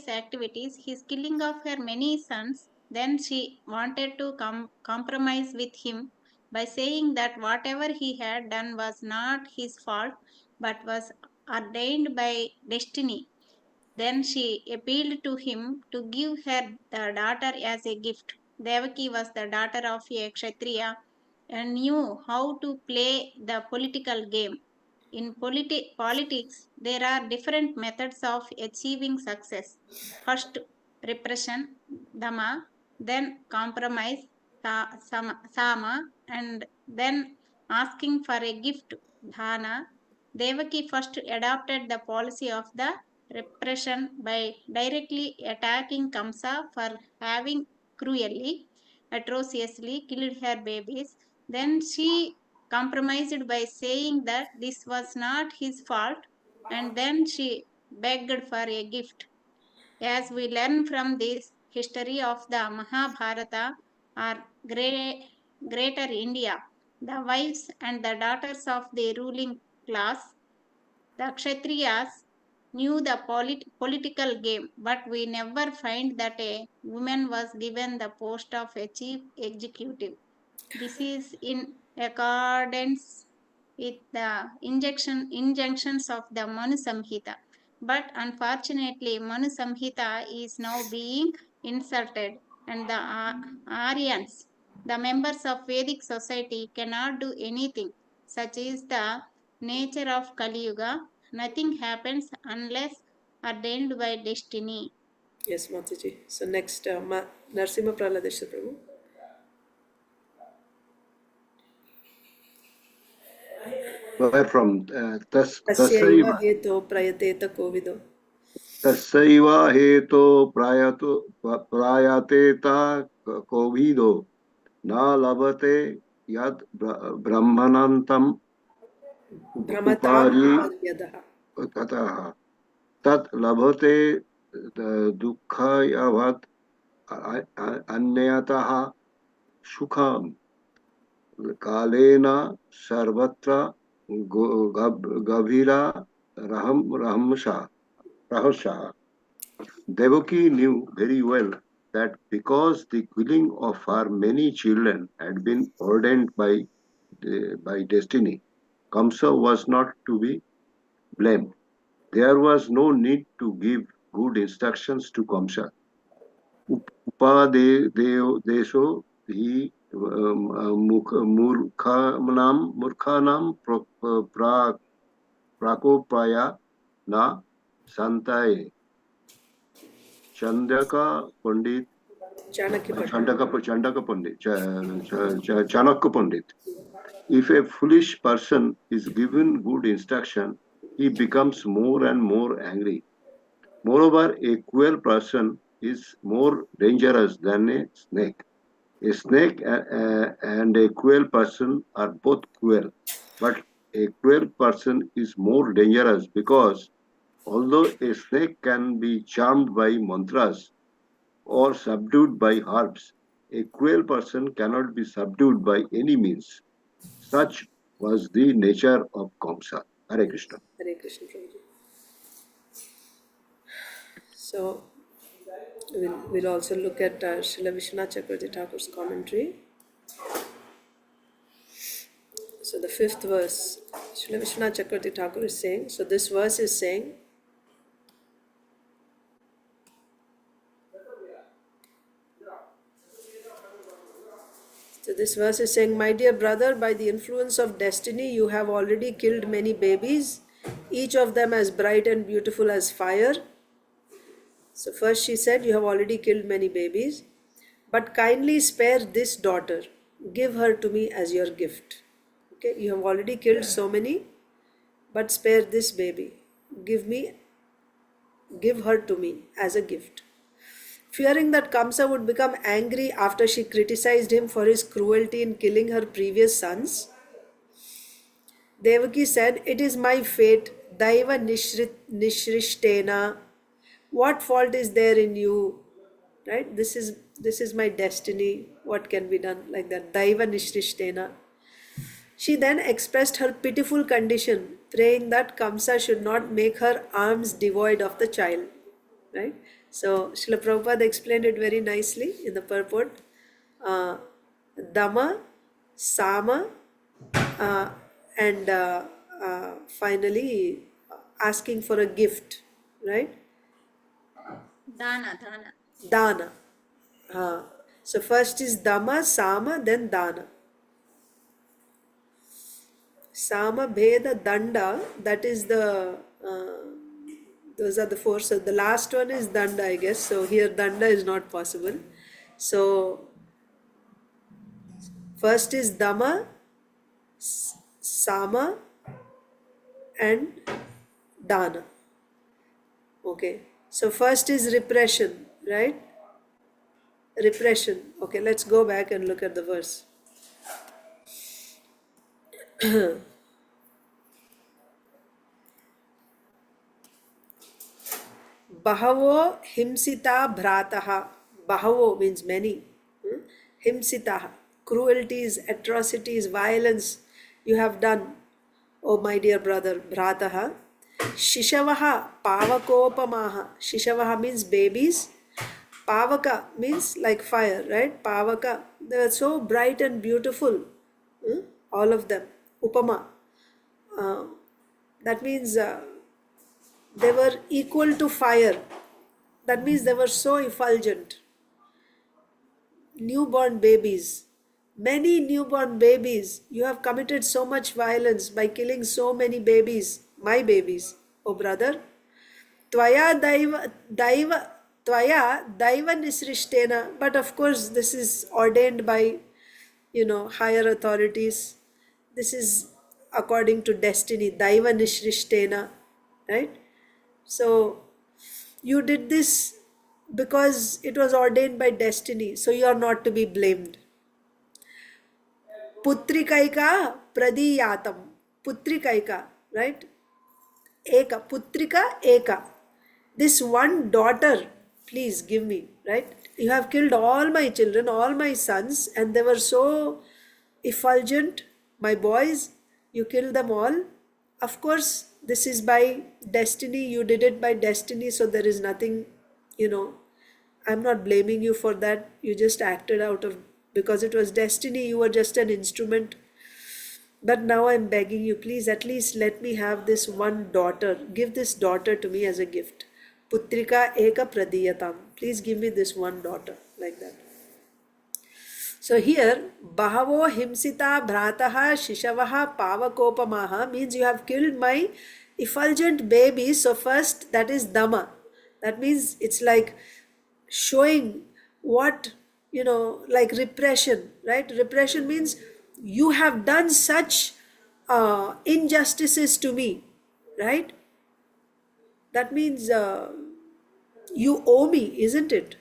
activities, his killing of her many sons. Then she wanted to compromise with him by saying that whatever he had done was not his fault but was ordained by destiny. Then she appealed to him to give her the daughter as a gift. Devakī was the daughter of a Kshatriya and knew how to play the political game. In politics, there are different methods of achieving success. First, repression, dama, then compromise, sama, and then asking for a gift, dhana. Devakī first adopted the policy of the repression by directly attacking Kamsa for having cruelly, atrociously killed her babies. Then she compromised by saying that this was not his fault, and then she begged for a gift. As we learn from this history of the Mahabharata or Greater India, the wives and the daughters of the ruling class, the Kshatriyas, knew the political game, but we never find that a woman was given the post of a chief executive. This is in accordance with the injunctions of the Manu Samhita. But unfortunately, Manu Samhita is now being inserted, and the Aryans, the members of Vedic society, cannot do anything. Such is the nature of Kali Yuga. Nothing happens unless ordained by destiny. Yes, Mataji. So next, Narsimha Praladesha Prabhu. Where from? Tasyaiva heto prayateta kovido. Tasaiva heto prayateta kovido na labate yad brahmanantam Brahmatam upari uparyadaha. tataha tat labate dukkhayavat anyataha sukham kalena sarvatra gavira rahmsha. Devaki knew very well that because the killing of her many children had been ordained by destiny, Kamsa was not to be blamed. There was no need to give good instructions to Kamsa. Upadesho hi murkhanam prakopaya na santaye. Chandaka Pandit, Chandaka Pandit, Chanakya Pandit. If a foolish person is given good instruction, he becomes more and more angry. Moreover, a cruel person is more dangerous than a snake. A snake and a cruel person are both cruel, but a cruel person is more dangerous because although a snake can be charmed by mantras or subdued by herbs, a cruel person cannot be subdued by any means. Such was the nature of Kamsa. Hare Krishna. Hare Krishna Prabhuji. So we'll also look at Srila Vishwanath Chakravarti Thakur's commentary. So the fifth verse, Srila Vishwanath Chakravarti Thakur is saying, so this verse is saying, so this verse is saying, my dear brother, by the influence of destiny, you have already killed many babies, each of them as bright and beautiful as fire. So first she said, you have already killed many babies, but kindly spare this daughter. Give her to me as your gift. Okay, you have already killed so many, but spare this baby. Give her to me as a gift. Fearing that Kamsa would become angry after she criticized him for his cruelty in killing her previous sons, Devakī said, it is my fate, daiva-nisṛṣṭena. What fault is there in you? Right? This is my destiny. What can be done? Like that. Daiva-nisṛṣṭena. She then expressed her pitiful condition, praying that Kamsa should not make her arms devoid of the child. Right? So Srila Prabhupada explained it very nicely in the purport. Dama, Sama, and finally asking for a gift, right? Dana. Dana. So first is Dama, Sama, then Dana. Sama, Bheda, Danda, that is the, those are the four. So the last one is Danda, I guess. So here Danda is not possible. So first is Dama, Sama, and Dana. Okay. So first is repression, right? Repression. Okay, let's go back and look at the verse. Bahavo hiṁsitā bhrātaḥ. Bahavo means many. Hiṁsitā, cruelties, atrocities, violence you have done, oh my dear brother, bhrātaḥ. śiśavaḥ, pāvakopamāḥ. śiśavaḥ means babies. Pāvaka means like fire, right? Pāvaka, they are so bright and beautiful, all of them. Upama, that means they were equal to fire. That means they were so effulgent. Newborn babies, many newborn babies. You have committed so much violence by killing so many babies, my babies, oh brother. Tvaya daiva-nisṛṣṭena. But of course, this is ordained by, higher authorities. This is according to destiny, daiva-nisṛṣṭena, right? So you did this because it was ordained by destiny, so you are not to be blamed. Putrikaika pradiyatam. Putrikaika, right? Eka. Putrika eka. This one daughter, please give me, right? You have killed all my children, all my sons, and they were so effulgent, my boys. You killed them all. Of course, this is by destiny. You did it by destiny, so there is nothing, I'm not blaming you for that. You just acted out of, because it was destiny, you were just an instrument. But now I'm begging you, please at least let me have this one daughter. Give this daughter to me as a gift. Putrika eka pradiyatam. Please give me this one daughter, like that. So here, bahavo hiṁsitā bhrātaḥ śiśavaḥ pāvakopamāḥ means you have killed my effulgent babies. So first, that is Dama. That means it's like showing what, like repression, right? Repression means you have done such injustices to me, right? That means you owe me, isn't it?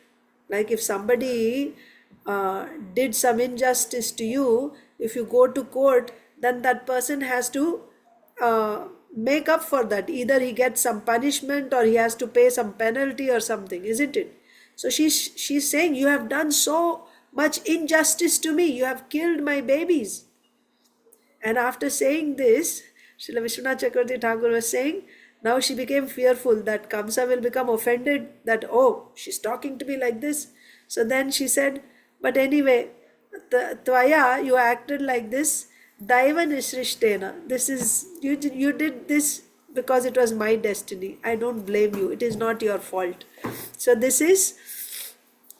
Like if somebody did some injustice to you, if you go to court, then that person has to make up for that. Either he gets some punishment or he has to pay some penalty or something, isn't it? So she's saying, you have done so much injustice to me. You have killed my babies. And after saying this, Srila Vishwanath Chakravarti Thakur was saying, now she became fearful that Kamsa will become offended, that, oh, she's talking to me like this. So then she said, but anyway, Tvaya, you acted like this, daiva-nisṛṣṭena. This is, you did this because it was my destiny. I don't blame you. It is not your fault. So this is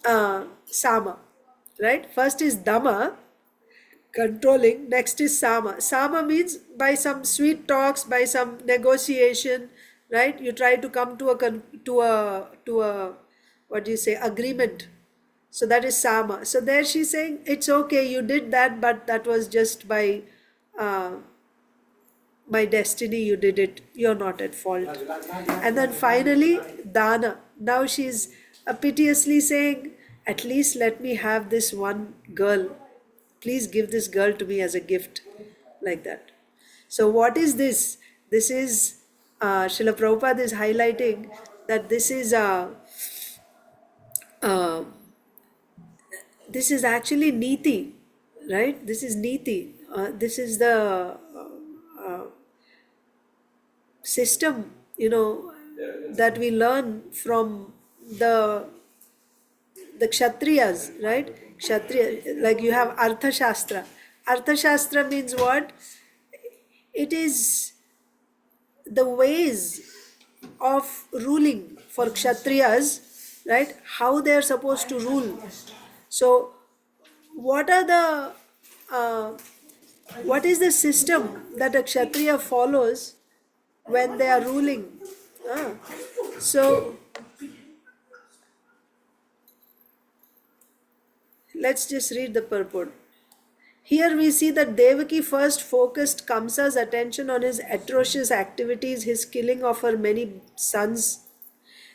Sama, right? First is Dama, controlling. Next is sama. Sama means by some sweet talks, by some negotiation, right? You try to come to a what do you say, agreement. So that is sama. So there she's saying it's okay, you did that, but that was just uh, by destiny you did it. You're not at fault. And then finally, dana. Now she's piteously saying, at least let me have this one girl. Please give this girl to me as a gift, like that. So what is this? This is Srila Prabhupada is highlighting that uh, this is actually niti, right? This is niti. This is the system, that we learn from the kshatriyas, right? Kshatriya, like you have arthashastra. Arthashastra means what? It is the ways of ruling for kshatriyas, right? How they are supposed to rule. So, what are the what is the system that a kshatriya follows when they are ruling? Ah. So, let's just read the purport. Here we see that Devakī first focused Kamsa's attention on his atrocious activities, his killing of her many sons.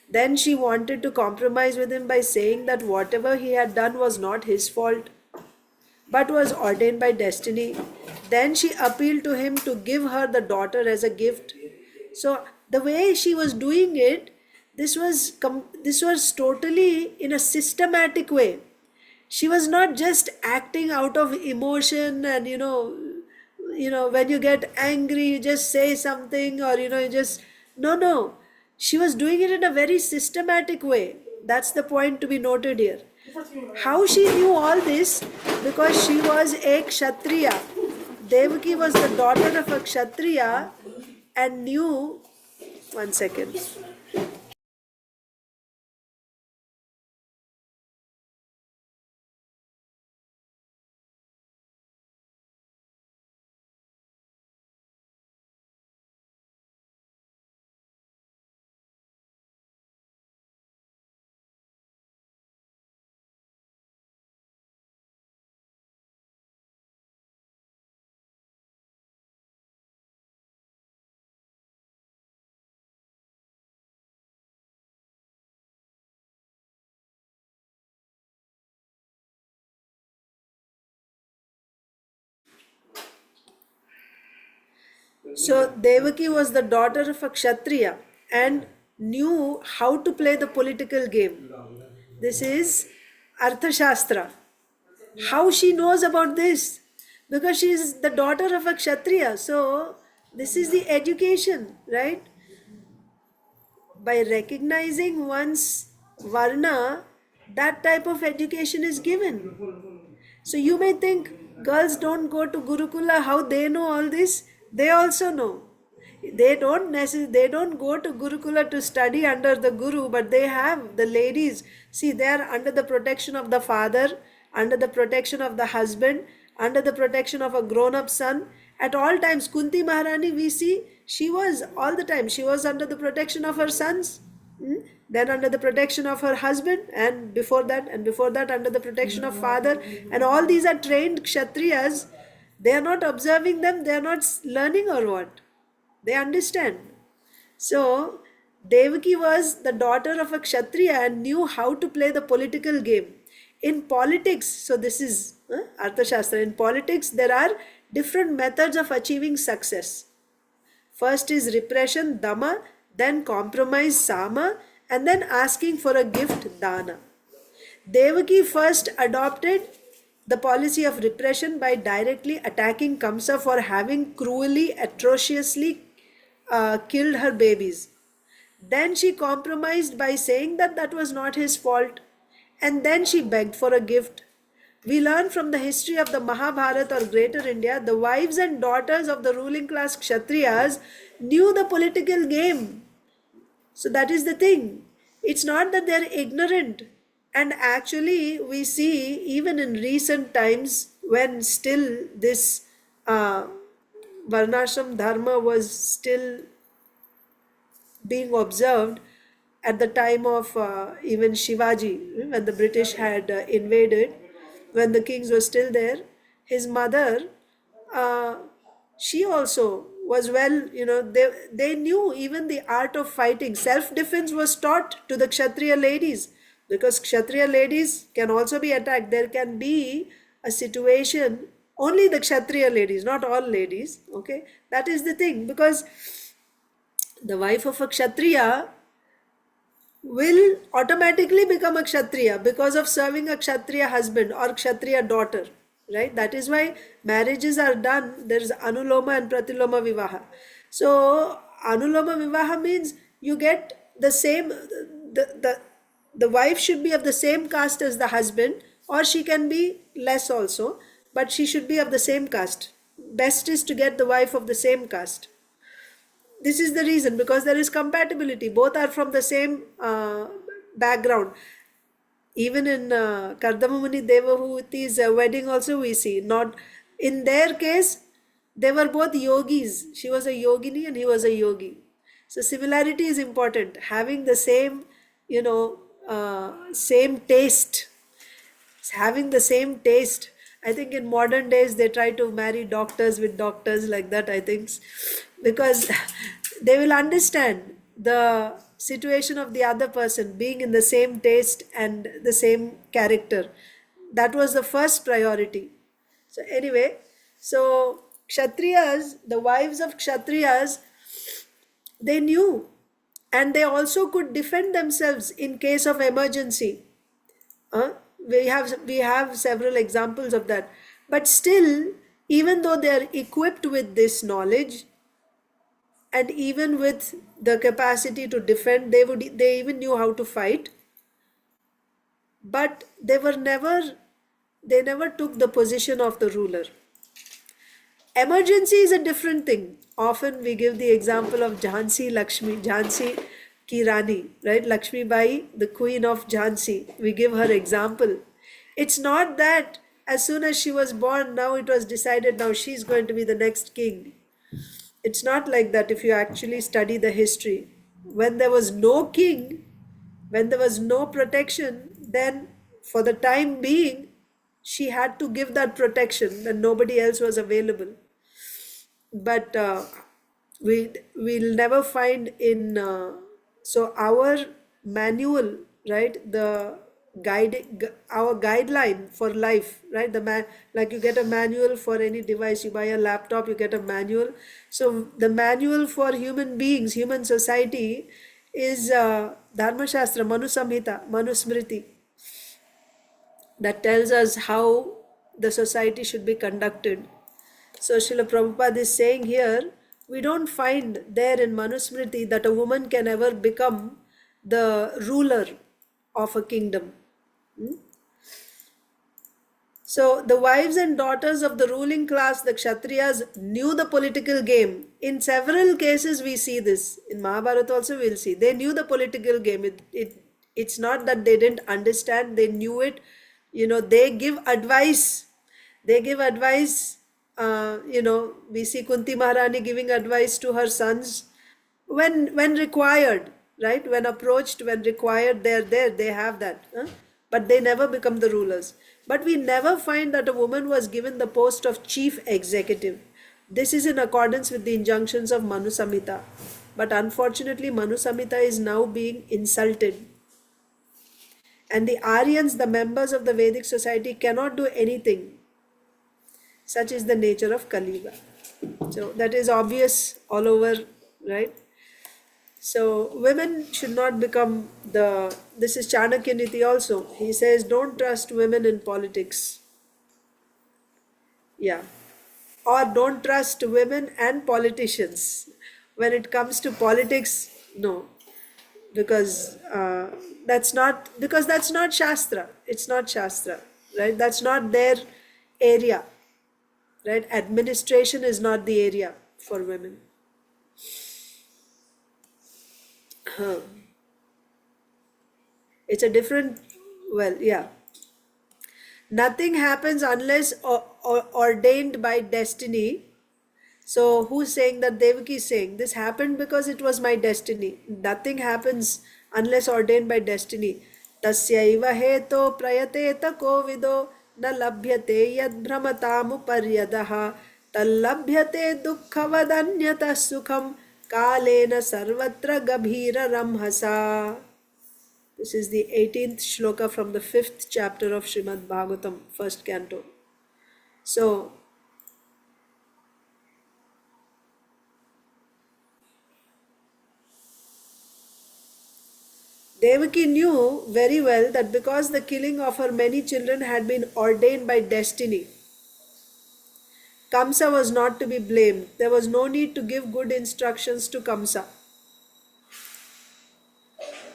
Then she wanted to compromise with him by saying that whatever he had done was not his fault, but was ordained by destiny. Then she appealed to him to give her the daughter as a gift. So the way she was doing it, this was totally in a systematic way. She was not just acting out of emotion, and when you get angry you just say something, or you just, no, she was doing it in a very systematic way. That's the point to be noted here. How she knew all this? Because she was a kshatriya. Devaki was the daughter of a kshatriya and knew, one second. So Devaki was the daughter of a kshatriya and knew how to play the political game. This is Arthashastra. How she knows about this? Because she is the daughter of a kshatriya. So this is the education, right? By recognizing one's varna, that type of education is given. So you may think girls don't go to Gurukula, how they know all this? They also know. They don't go to Gurukula to study under the Guru, but they have the ladies. See, they are under the protection of the father, under the protection of the husband, under the protection of a grown-up son. At all times, Kunti Maharani, we see, she was all the time, she was under the protection of her sons. Then under the protection of her husband, and before that under the protection of father. And all these are trained kshatriyas. They are not observing them, they are not learning, or what? They understand. So Devaki was the daughter of a kshatriya and knew how to play the political game. In politics, so this is Arthashastra. In politics, there are different methods of achieving success. First is repression, dama, then compromise, sama, and then asking for a gift, dana. Devaki first adopted the policy of repression by directly attacking Kamsa for having cruelly, atrociously killed her babies. Then she compromised by saying that that was not his fault. And then she begged for a gift. We learn from the history of the Mahabharata or Greater India, the wives and daughters of the ruling class Kshatriyas knew the political game. So that is the thing. It's not that they're ignorant. And actually, we see even in recent times, when still this varnashram dharma was still being observed at the time of even Shivaji, when the British had invaded, when the kings were still there, his mother, uh, she also was well, they knew even the art of fighting. Self-defense was taught to the Kshatriya ladies, because Kshatriya ladies can also be attacked. There can be a situation, only the Kshatriya ladies, not all ladies, okay? That is the thing, because the wife of a Kshatriya will automatically become a Kshatriya because of serving a Kshatriya husband or Kshatriya daughter, right? That is why marriages are done. There is Anuloma and Pratiloma Vivaha. So Anuloma Vivaha means you get the same, the wife should be of the same caste as the husband, or she can be less also, but she should be of the same caste. Best is to get the wife of the same caste. This is the reason, because there is compatibility, both are from the same background. Even in Kardamamuni Devahuti's wedding also we see, not in their case, they were both yogis. She was a yogini and he was a yogi. So similarity is important, having the same, same taste, having the same taste. I think in modern days they try to marry doctors with doctors, like that, I think, because they will understand the situation of the other person, being in the same taste and the same character. That was the first priority. So anyway, so Kshatriyas, the wives of Kshatriyas, they knew, and they also could defend themselves in case of emergency. We have several examples of that. But still, even though they are equipped with this knowledge, and even with the capacity to defend, they even knew how to fight, but they never took the position of the ruler. Emergency is a different thing. Often we give the example of Jhansi ki Rani, right? Lakshmi Bai, the queen of Jhansi. We give her example. It's not that as soon as she was born, now it was decided, now she's going to be the next king. It's not like that if you actually study the history. When there was no king, when there was no protection, then for the time being, she had to give that protection when nobody else was available. But we'll never find in so our manual, right, the our guideline for life, right, like you get a manual for any device, you buy a laptop, you get a manual. So the manual for human beings, human society, is dharma shastra, manu samhita, manu smriti, that tells us how the society should be conducted. So Srila Prabhupada is saying here, we don't find there in Manusmriti that a woman can ever become the ruler of a kingdom. So the wives and daughters of the ruling class, the Kshatriyas, knew the political game. In several cases we see this. In Mahabharata also we'll see. They knew the political game. It's not that they didn't understand, they knew it. They give advice. They give advice. We see Kunti Maharani giving advice to her sons when required, right? When approached, when required, they're there, they have that. But they never become the rulers. But we never find that a woman was given the post of chief executive. This is in accordance with the injunctions of Manu Samhita. But unfortunately, Manu Samhita is now being insulted. And the Aryans, the members of the Vedic society, cannot do anything. Such is the nature of Kali Yuga. So that is obvious all over, right? So women should not become this is Chanakya Niti also. He says, don't trust women in politics. Yeah. Or don't trust women and politicians. When it comes to politics, no. Because that's not Shastra. It's not Shastra, right? That's not their area, right? Administration is not the area for women. It's a different, well, yeah. Nothing happens unless ordained by destiny. So who's saying that? Devakī is saying this happened because it was my destiny. Nothing happens unless ordained by destiny. Tasyaiva heto prayateta kovido na labhyate yad bhrāmataṁ uparyadaha tallabhyate dukkhavadanyata sukham kalena sarvatra gabhira ramhasa. This is the 18th shloka from the 5th chapter of Srimad Bhagavatam, first canto. So, Devakī knew very well that because the killing of her many children had been ordained by destiny, Kamsa was not to be blamed. There was no need to give good instructions to Kamsa.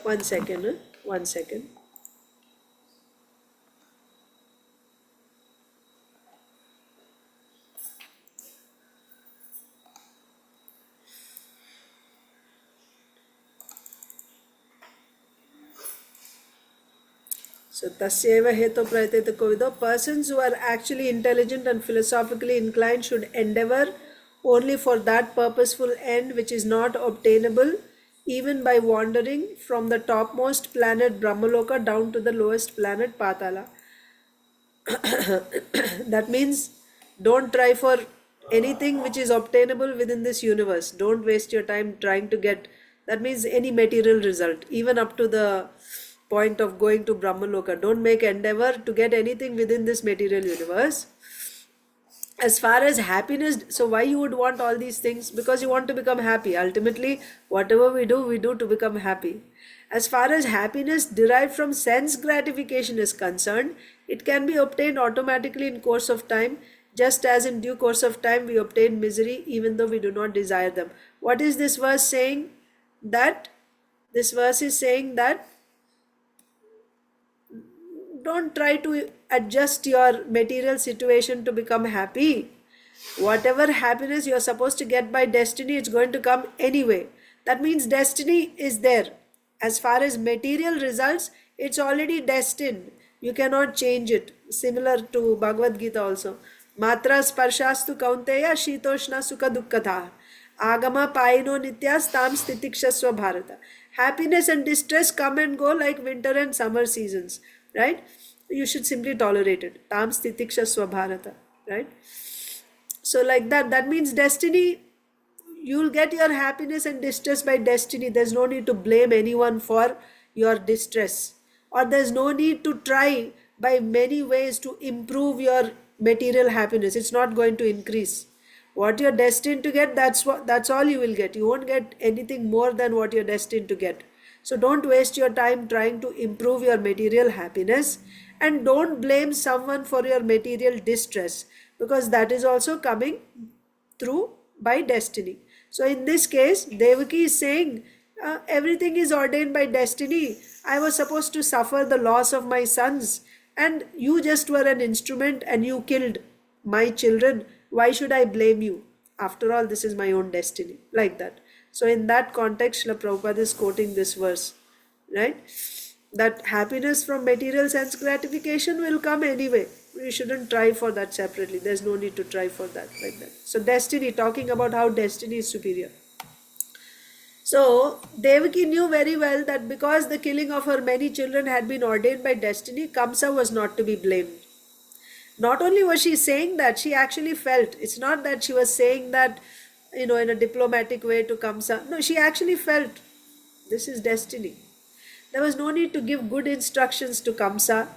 One second, one second. So, tasyeva heto prayateta kovido. Persons who are actually intelligent and philosophically inclined should endeavor only for that purposeful end which is not obtainable even by wandering from the topmost planet Brahmaloka down to the lowest planet Patala. That means don't try for anything which is obtainable within this universe. Don't waste your time trying to get, that means any material result, even up to the point of going to Brahmaloka. Don't make endeavor to get anything within this material universe. As far as happiness, so why you would want all these things? Because you want to become happy. Ultimately, whatever we do to become happy. As far as happiness derived from sense gratification is concerned, it can be obtained automatically in course of time, just as in due course of time we obtain misery even though we do not desire them. What is this verse saying? That this verse is saying that don't try to adjust your material situation to become happy. Whatever happiness you're supposed to get by destiny, it's going to come anyway. That means destiny is there. As far as material results, it's already destined. You cannot change it. Similar to Bhagavad Gita also. Matra sparshastu kaunteya shitoshna sukha dukkatha. Agama paino nityas tam stitikshasva bharata. Happiness and distress come and go like winter and summer seasons. Right? You should simply tolerate it. Tam stitikshasva bharata. Right? So like that means destiny, you'll get your happiness and distress by destiny. There's no need to blame anyone for your distress, or there's no need to try by many ways to improve your material happiness. It's not going to increase. What you're destined to get, that's all you will get. You won't get anything more than what you're destined to get. So don't waste your time trying to improve your material happiness, and don't blame someone for your material distress, because that is also coming through by destiny. So in this case, Devakī is saying, everything is ordained by destiny. I was supposed to suffer the loss of my sons, and you just were an instrument and you killed my children. Why should I blame you? After all, this is my own destiny. Like that. So in that context, Srila Prabhupada is quoting this verse, right? That happiness from material sense gratification will come anyway. We shouldn't try for that separately. There's no need to try for that like that. So destiny, talking about how destiny is superior. So Devakī knew very well that because the killing of her many children had been ordained by destiny, Kamsa was not to be blamed. Not only was she saying that, she actually felt. It's not that she was saying that, in a diplomatic way to Kamsa. No, she actually felt this is destiny. There was no need to give good instructions to Kamsa.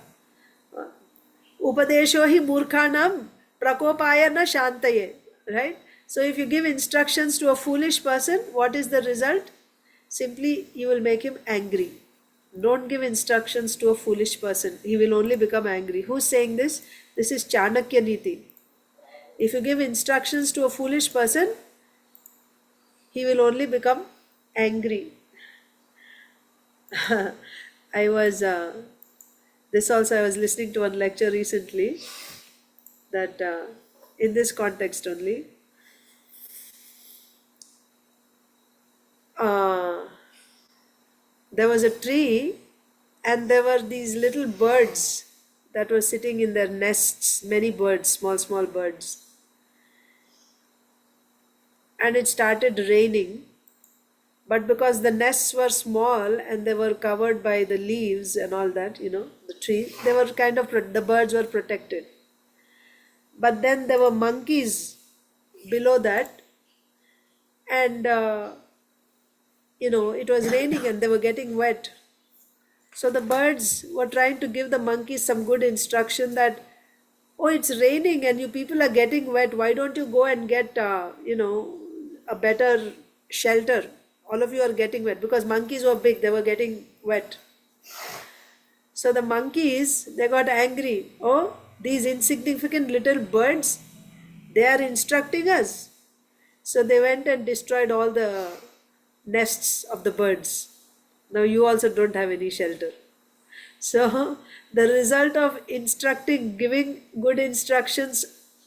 Upadesho hi murkhanam prakopaya na shantaye. Right? So if you give instructions to a foolish person, what is the result? Simply you will make him angry. Don't give instructions to a foolish person. He will only become angry. Who's saying this? This is Chanakya Niti. If you give instructions to a foolish person, he will only become angry. I was listening to one lecture recently that in this context only, there was a tree and there were these little birds that were sitting in their nests, many birds, small birds. And it started raining, but because the nests were small and they were covered by the leaves and all that, the tree, they were the birds were protected. But then there were monkeys below that, and it was raining and they were getting wet. So the birds were trying to give the monkeys some good instruction that, oh, it's raining and you people are getting wet. Why don't you go and get, a better shelter? All of you are getting wet, because monkeys were big, they were getting wet. So the monkeys, they got angry. Oh, these insignificant little birds, they are instructing us. So they went and destroyed all the nests of the birds. Now you also don't have any shelter. So the result of giving good instructions,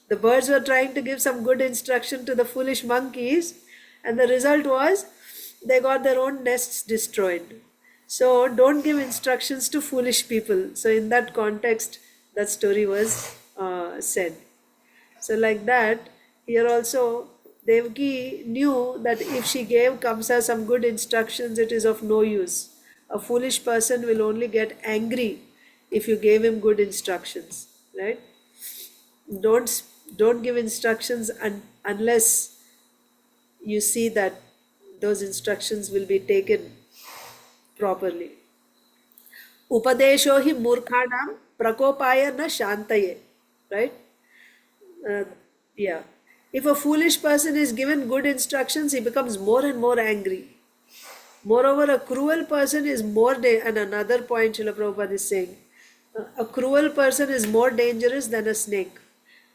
the birds were trying to give some good instruction to the foolish monkeys, and the result was they got their own nests destroyed. So don't give instructions to foolish people. So in that context, that story was said. So like that, here also Devakī knew that if she gave Kamsa some good instructions, it is of no use. A foolish person will only get angry if you gave him good instructions, right? Don't give instructions unless you see that those instructions will be taken properly. Upadesho hi murkhanam prakopaya na shantaye, right? Yeah. If a foolish person is given good instructions, he becomes more and more angry. Moreover, a cruel person is and another point Srila Prabhupada is saying, a cruel person is more dangerous than a snake.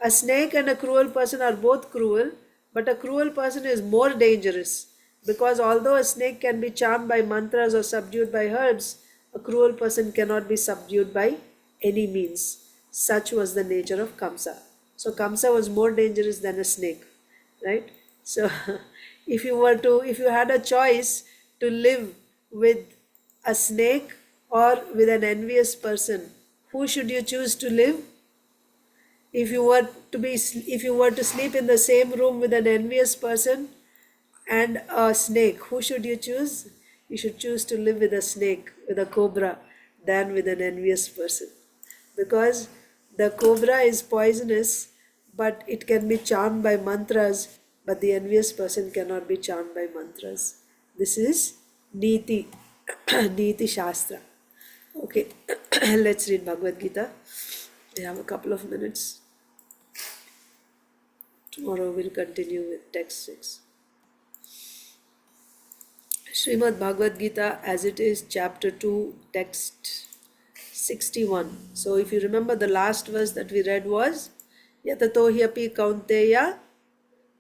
A snake and a cruel person are both cruel, but a cruel person is more dangerous, because although a snake can be charmed by mantras or subdued by herbs, a cruel person cannot be subdued by any means. Such was the nature of Kamsa. So Kamsa was more dangerous than a snake, right? So if you had a choice to live with a snake or with an envious person, who should you choose to live? If you were to sleep in the same room with an envious person and a snake, who should you choose? You should choose to live with a snake, with a cobra, than with an envious person. Because the cobra is poisonous, but it can be charmed by mantras, but the envious person cannot be charmed by mantras. This is Niti, Niti Shastra. Okay, let's read Bhagavad Gita. We have a couple of minutes. Tomorrow we'll continue with text 6. Srimad Bhagavad Gita as it is, chapter 2, text 61. So if you remember, the last verse that we read was Yatato hi api kaunteya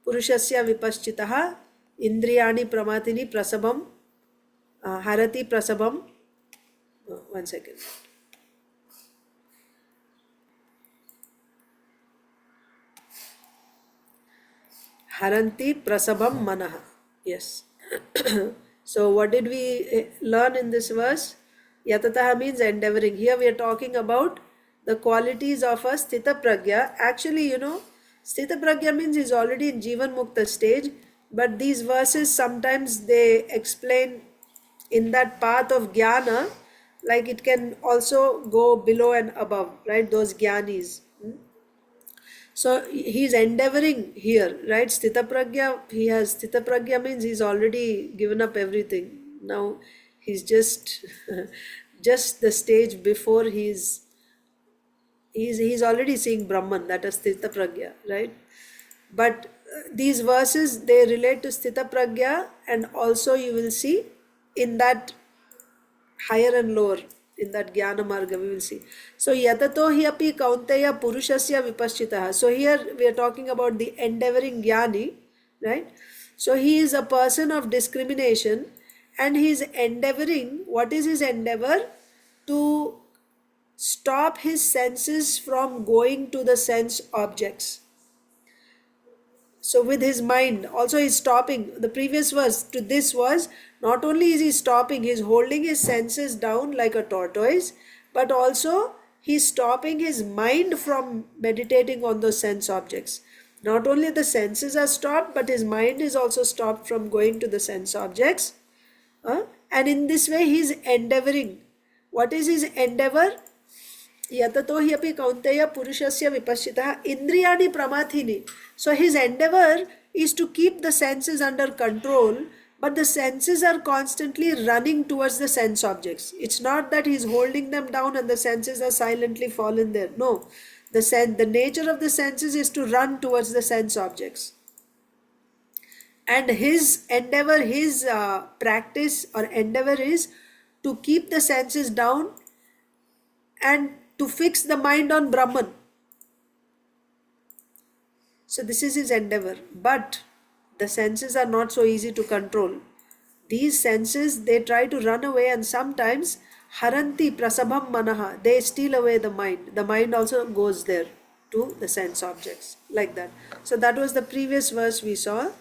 purushasya vipaschitaha indriyani pramatini prasabam harati prasabam. One second. Haranti prasabam manaha. Yes. So what did we learn in this verse? Yatataha means endeavoring. Here we are talking about the qualities of a sthita pragya. Actually, sthita pragya means he's already in Jivan Mukta stage, but these verses sometimes they explain in that path of jnana, like it can also go below and above, right? Those jnanis. So he's endeavoring here, right? Sthita pragya means he's already given up everything. Now he's just the stage before he's already seeing Brahman, that is sthita pragya, right? But these verses, they relate to sthita pragya, and also you will see in that higher and lower, in that jnana marga we will see. So yatato hi api kaunteya purushasya vipaschitaha. So here we are talking about the endeavoring jnani, right? So he is a person of discrimination, and he is endeavoring. What is his endeavor? To stop his senses from going to the sense objects. So with his mind, also he's stopping. The previous verse to this was, not only is he stopping, he's holding his senses down like a tortoise, but also he's stopping his mind from meditating on those sense objects. Not only the senses are stopped, but his mind is also stopped from going to the sense objects. And in this way he is endeavoring. What is his endeavor? Yatato hi api kaunteya purushasya vipashitah indriyani pramathini. So his endeavor is to keep the senses under control, but the senses are constantly running towards the sense objects. It's not that he's holding them down and the senses are silently fallen there. No. The nature of the senses is to run towards the sense objects. And his endeavor, his practice or endeavor is to keep the senses down and to fix the mind on Brahman. So this is his endeavor. But the senses are not so easy to control. These senses, they try to run away, and sometimes haranti prasabham manaha, they steal away the mind. The mind also goes there to the sense objects, like that. So that was the previous verse we saw.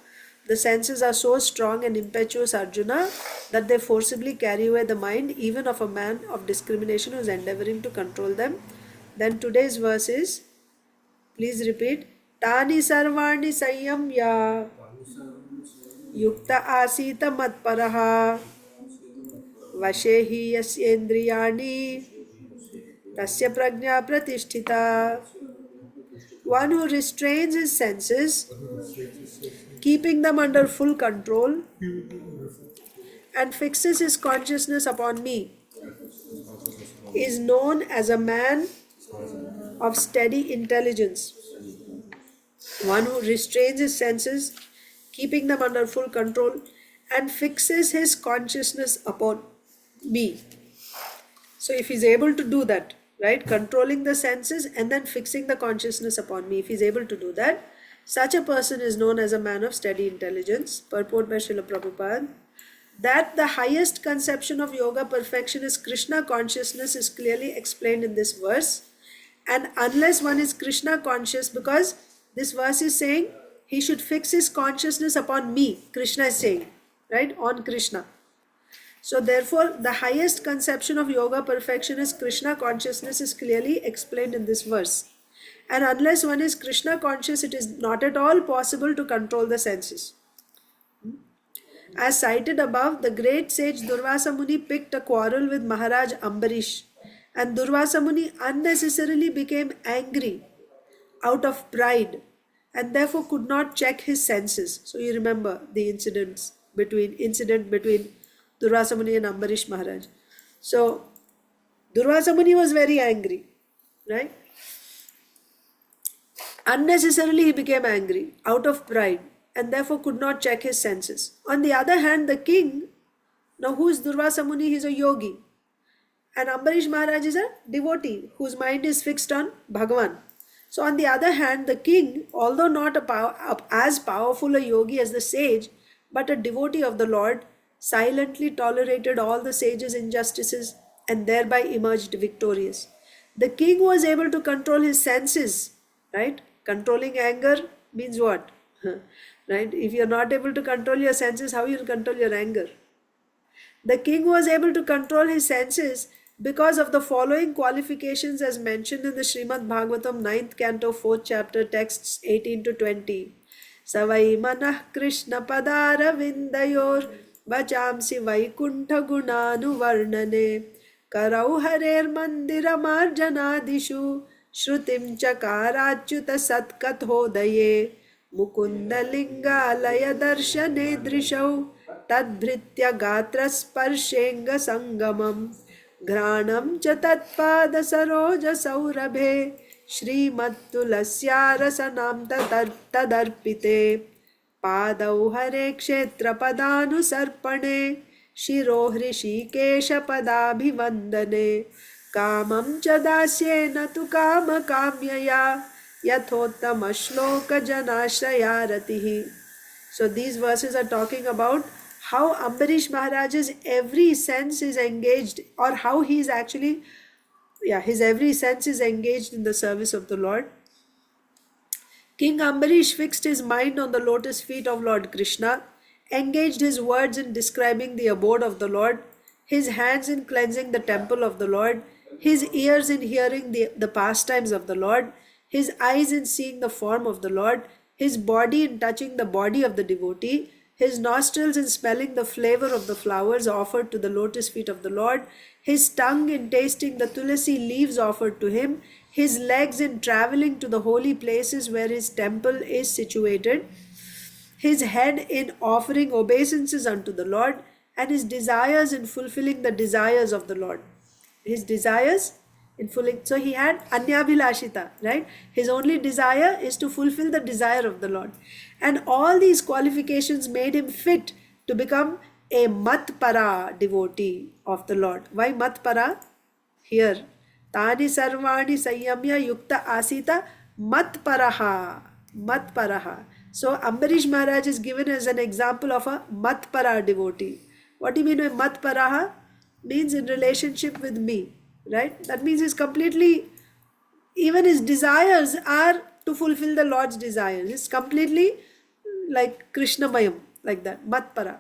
The senses are so strong and impetuous, Arjuna, that they forcibly carry away the mind even of a man of discrimination who is endeavoring to control them. Then today's verse is, please repeat, Tani sarvani sayyamya yukta asita matparaha vashehi yasyendriyani tasya prajna pratisthita. One who restrains his senses, keeping them under full control, and fixes his consciousness upon me, is known as a man of steady intelligence. One who restrains his senses, keeping them under full control, and fixes his consciousness upon me. So if he's able to do that, right, controlling the senses and then fixing the consciousness upon me, if he's able to do that, such a person is known as a man of steady intelligence. Purport by Srila Prabhupada, that the highest conception of yoga perfection is Krishna consciousness is clearly explained in this verse. And unless one is Krishna conscious, because this verse is saying he should fix his consciousness upon me, Krishna is saying, right, on Krishna. So therefore the highest conception of yoga perfection is Krishna consciousness is clearly explained in this verse. And unless one is Krishna conscious, it is not at all possible to control the senses. As cited above, the great sage Durvasa Muni picked a quarrel with Maharaj Ambarish, and Durvasa Muni unnecessarily became angry out of pride and therefore could not check his senses. So you remember the incident between Durvasa Muni and Ambarish Maharaj. So Durvasa Muni was very angry, right? Unnecessarily he became angry out of pride and therefore could not check his senses. On the other hand, the king, now who is Durvasa Muni? He is a yogi. And Ambarish Maharaj is a devotee whose mind is fixed on Bhagavan. So on the other hand, the king, although not as powerful a yogi as the sage, but a devotee of the Lord, silently tolerated all the sage's injustices and thereby emerged victorious. The king was able to control his senses, right? Controlling anger means what? Right? If you are not able to control your senses, how you will control your anger? The king was able to control his senses because of the following qualifications as mentioned in the Srimad Bhagavatam 9th canto 4th chapter texts 18 to 20. Savai manah Krishna padara vindayor vachamsi vaikuntha gunanu varnane karau harer mandira marjanadishu shrutim chakarachyuta satkathodaye मुकुन्दलिङ्गालय दर्शने दृशौ तद्भृत्य गात्रस्पर्शेङ्ग सङ्गमं घ्राणं च तत्पादसरोजसौरभे श्रीमत्तुलस्यारसनां तदर्पिते पादौ हरे क्षेत्रपदानुसर्पणे शिरो हृषीकेशपदाभिवन्दने कामं च दास्येन तु कामकाम्यया Yathottama shloka janashrayaratihi. So these verses are talking about how Ambarish Maharaj's every sense is engaged, or how he is actually, his every sense is engaged in the service of the Lord. King Ambarish fixed his mind on the lotus feet of Lord Krishna, engaged his words in describing the abode of the Lord, his hands in cleansing the temple of the Lord, his ears in hearing the pastimes of the Lord, his eyes in seeing the form of the Lord, his body in touching the body of the devotee, his nostrils in smelling the flavor of the flowers offered to the lotus feet of the Lord, his tongue in tasting the tulasi leaves offered to him, his legs in traveling to the holy places where his temple is situated, his head in offering obeisances unto the Lord, and his desires in fulfilling the desires of the Lord. His desires in fulfilling. So he had anyabhilashita, right? His only desire is to fulfill the desire of the Lord. And all these qualifications made him fit to become a matpara devotee of the Lord. Why matpara? Here. Tani sarvani sanyamya yukta asita matparaha. Matparaha. So Ambarish Maharaj is given as an example of a matpara devotee. What do you mean by matparaha? Means in relationship with me, right? That means he's completely, even his desires are to fulfill the Lord's desires. It's completely like Krishnamayam, like that, Matpara.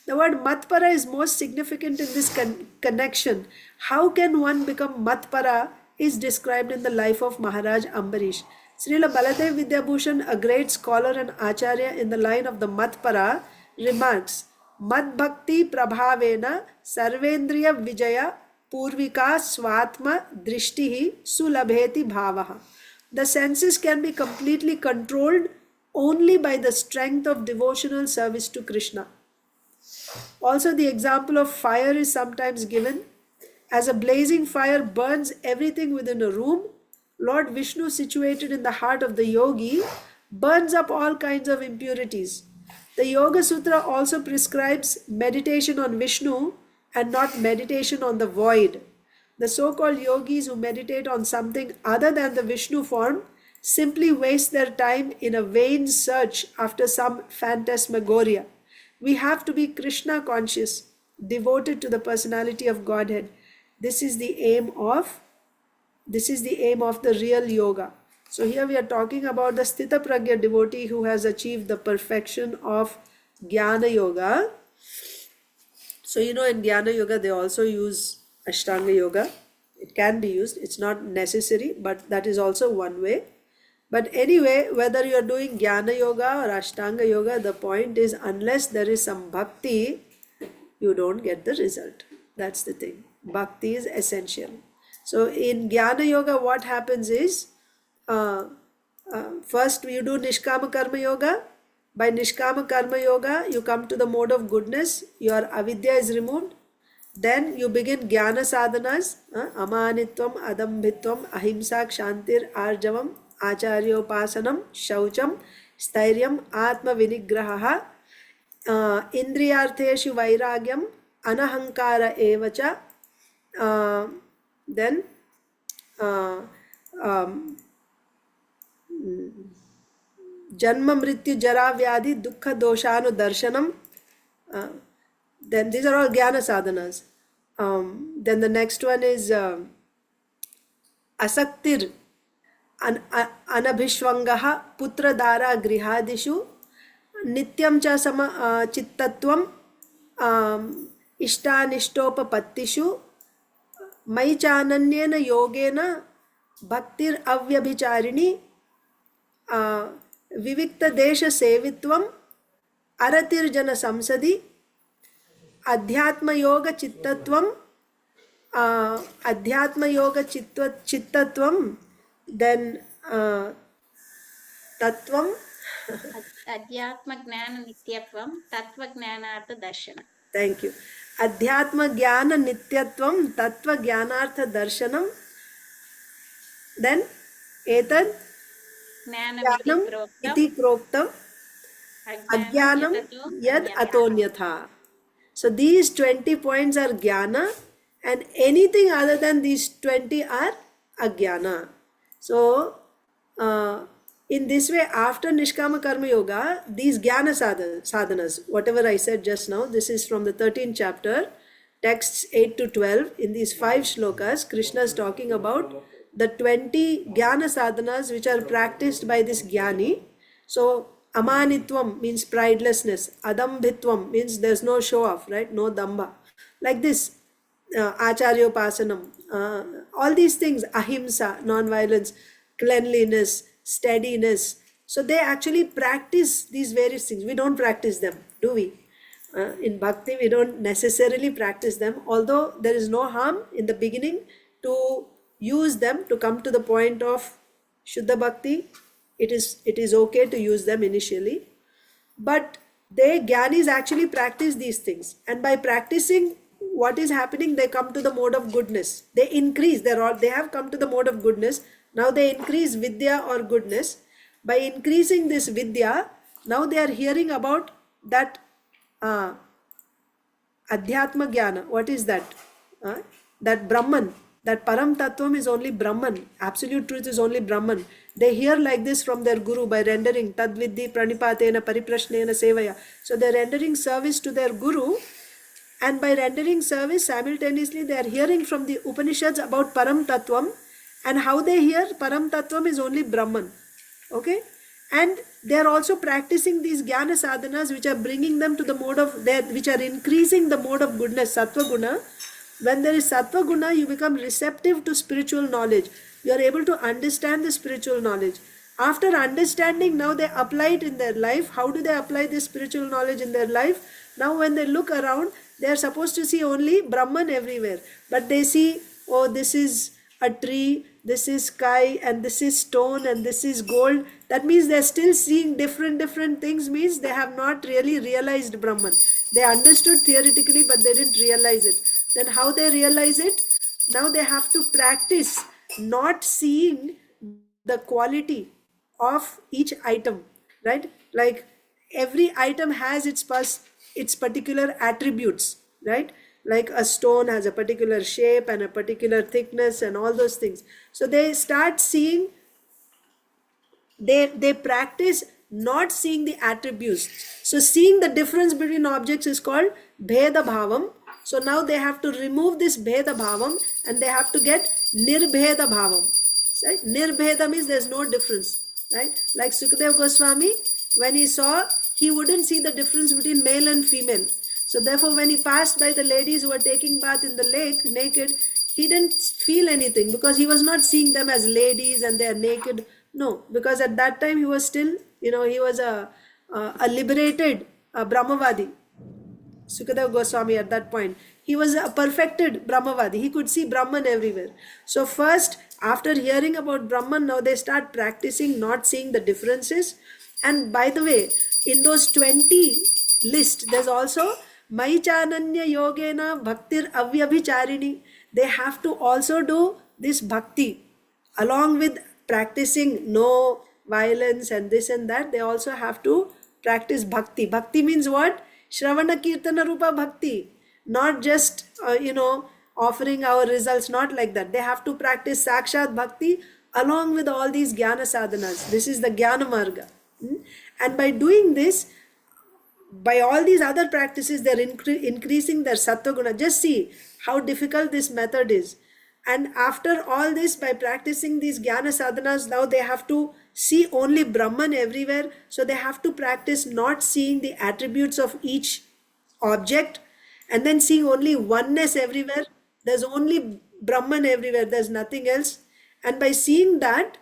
The word Matpara is most significant in this connection. How can one become Matpara is described in the life of Maharaj Ambarish. Srila Baladev Vidyabhushan, a great scholar and acharya in the line of the Matpara, remarks, Mad Bhakti Prabhavena Sarvendriya Vijaya Purvika Swatma Drishtihi Sulabheti Bhavaha. The senses can be completely controlled only by the strength of devotional service to Krishna. Also, the example of fire is sometimes given. As a blazing fire burns everything within a room, Lord Vishnu, situated in the heart of the yogi, burns up all kinds of impurities. The Yoga Sutra also prescribes meditation on Vishnu and not meditation on the void. The so-called yogis who meditate on something other than the Vishnu form simply waste their time in a vain search after some phantasmagoria. We have to be Krishna conscious, devoted to the personality of Godhead. This is the aim of the real yoga. So here we are talking about the Sthita Pragya devotee who has achieved the perfection of Jnana Yoga. So in Jnana Yoga they also use Ashtanga Yoga. It can be used, it's not necessary, but that is also one way. But anyway, whether you are doing Jnana Yoga or Ashtanga Yoga, the point is unless there is some bhakti, you don't get the result. That's the thing. Bhakti is essential. So in Jnana Yoga, what happens is, first you do Nishkama Karma Yoga. By Nishkama Karma Yoga, you come to the mode of goodness. Your avidya is removed. Then you begin Jnana sadhanas. Amanitvam, Adambhitvam, Ahimsa, Kshantir, Arjavam, Acharyopasanam, Shaucham, Stairyam, Atma Vinigraha, Indriyartheshu Vairagyam, Anahankara Evacha. Then Janma Mrityu Jara Vyadhi Dukkha Doshanu Darshanam. Then these are all Jnana sadhanas. Then the next one is Asaktir Anabhishwangaha Putra Dara Grihadishu Nityam Cha Sama Chittatvam Ishtanishtopapatishu Mai Chananyena Yogena Bhaktir Avyabhicharini Vivikta Desha Sevitvam Aratirjana Samsadi Adhyatma Yoga Chittatvam Adhyatma Yoga Chittatvam, then Tattvam. Adhyatma Gnana Nityatvam, Tattva Gnanartha Darshana. Thank you. Adhyatma Jnana Nityatvam, Tattva Jnanartha Darshanam. Then Etad Jnanam Iti Kroktam Ajnanam Yad Atonyatha. So these 20 points are Jnana, and anything other than these 20 are Ajnana. So in this way, after Nishkama Karma Yoga, these Jnana sadhanas, whatever I said just now, this is from the 13th chapter, texts 8 to 12. In these 5 shlokas, Krishna is talking about the 20 Jnana sadhanas which are practiced by this Jnani. So Amanitvam means pridelessness. Adambhitvam means there's no show off, right? No damba. Like this, Acharyopasanam, all these things, ahimsa, non-violence, cleanliness, steadiness. So they actually practice these various things. We don't practice them, do we? In bhakti, we don't necessarily practice them, although there is no harm in the beginning to use them to come to the point of Shuddha Bhakti. It is okay to use them initially. But they Gyanis actually practice these things. And by practicing, what is happening? They come to the mode of goodness. They increase, they have come to the mode of goodness. Now they increase Vidya or goodness. By increasing this Vidya, now they are hearing about that Adhyatma Jnana. What is that? That Brahman, that Param Tattvam is only Brahman. Absolute truth is only Brahman. They hear like this from their Guru by rendering Tadvidhi Pranipatena Pariprashnena Sevaya. So they are rendering service to their Guru, and by rendering service simultaneously they are hearing from the Upanishads about Param Tattvam, and how they hear Param Tattvam is only Brahman. Okay? And they are also practicing these jnana sadhanas which are bringing them to the mode of, which are increasing the mode of goodness, sattva guna. When there is sattva guna, you become receptive to spiritual knowledge. You are able to understand the spiritual knowledge. After understanding, now they apply it in their life. How do they apply this spiritual knowledge in their life? Now when they look around, they are supposed to see only Brahman everywhere. But they see, oh, this is a tree, this is sky, and this is stone, and this is gold. That means they are still seeing different things, means they have not really realized Brahman. They understood theoretically, but they didn't realize it. Then how they realize it? Now they have to practice not seeing the quality of each item, right? Like every item has its particular attributes, right? Like a stone has a particular shape and a particular thickness and all those things. So they start seeing, they practice not seeing the attributes. So seeing the difference between objects is called bheda bhavam. So now they have to remove this bheda bhavam and they have to get nirbheda bhavam. Right? Nirbheda means there's no difference. Right? Like Sukadeva Goswami, when he saw, he wouldn't see the difference between male and female. So therefore, when he passed by the ladies who were taking bath in the lake naked, he didn't feel anything because he was not seeing them as ladies and they are naked. No, because at that time he was still, he was a liberated Brahmavadi. Sukadeva Goswami at that point, he was a perfected Brahmavadi. He could see Brahman everywhere. So first, after hearing about Brahman, now they start practicing not seeing the differences. And by the way, in those 20 list, there's also Maichananya Yogena Bhaktir Avyabhicharini. They have to also do this bhakti along with practicing no violence and this and that. They also have to practice bhakti. Bhakti means what? Shravana Kirtana Rupa Bhakti. Not just, offering our results, not like that. They have to practice Sakshat Bhakti along with all these Jnana sadhanas. This is the Jnana Marga. And by doing this, by all these other practices, they're increasing their sattva guna. Just see how difficult this method is. And after all this, by practicing these jnana sadhanas, now they have to see only Brahman everywhere. So they have to practice not seeing the attributes of each object and then seeing only oneness everywhere. There's only Brahman everywhere. There's nothing else. And by seeing that,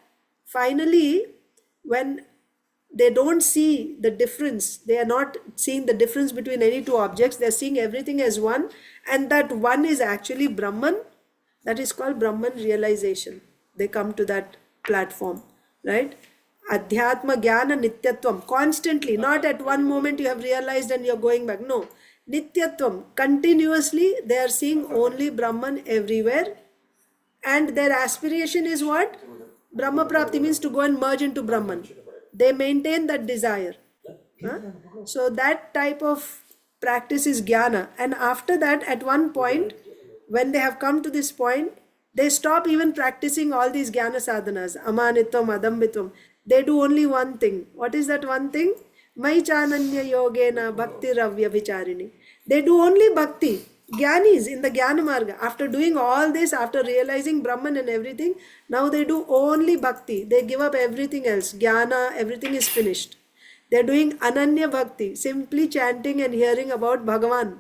finally, when they don't see the difference, they are not seeing the difference between any two objects, they're seeing everything as one, and that one is actually Brahman. That is called Brahman realization. They come to that platform, right? Adhyatma Jnana Nityatvam, constantly, not at one moment you have realized and you're going back. No, Nityatvam, continuously they are seeing only Brahman everywhere, and their aspiration is what? Brahma Prapti means to go and merge into Brahman. They maintain that desire. So that type of practice is jnana. And after that, at one point, when they have come to this point, they stop even practicing all these jnana sadhanas. Amanitvam, adambitvam. They do only one thing. What is that one thing? Maichananya yogena bhakti ravyabhicharini. They do only bhakti. Jnanis in the Jnana Marga. After doing all this, after realizing Brahman and everything, now they do only bhakti. They give up everything else. Jnana, everything is finished. They are doing Ananya Bhakti, simply chanting and hearing about Bhagavan.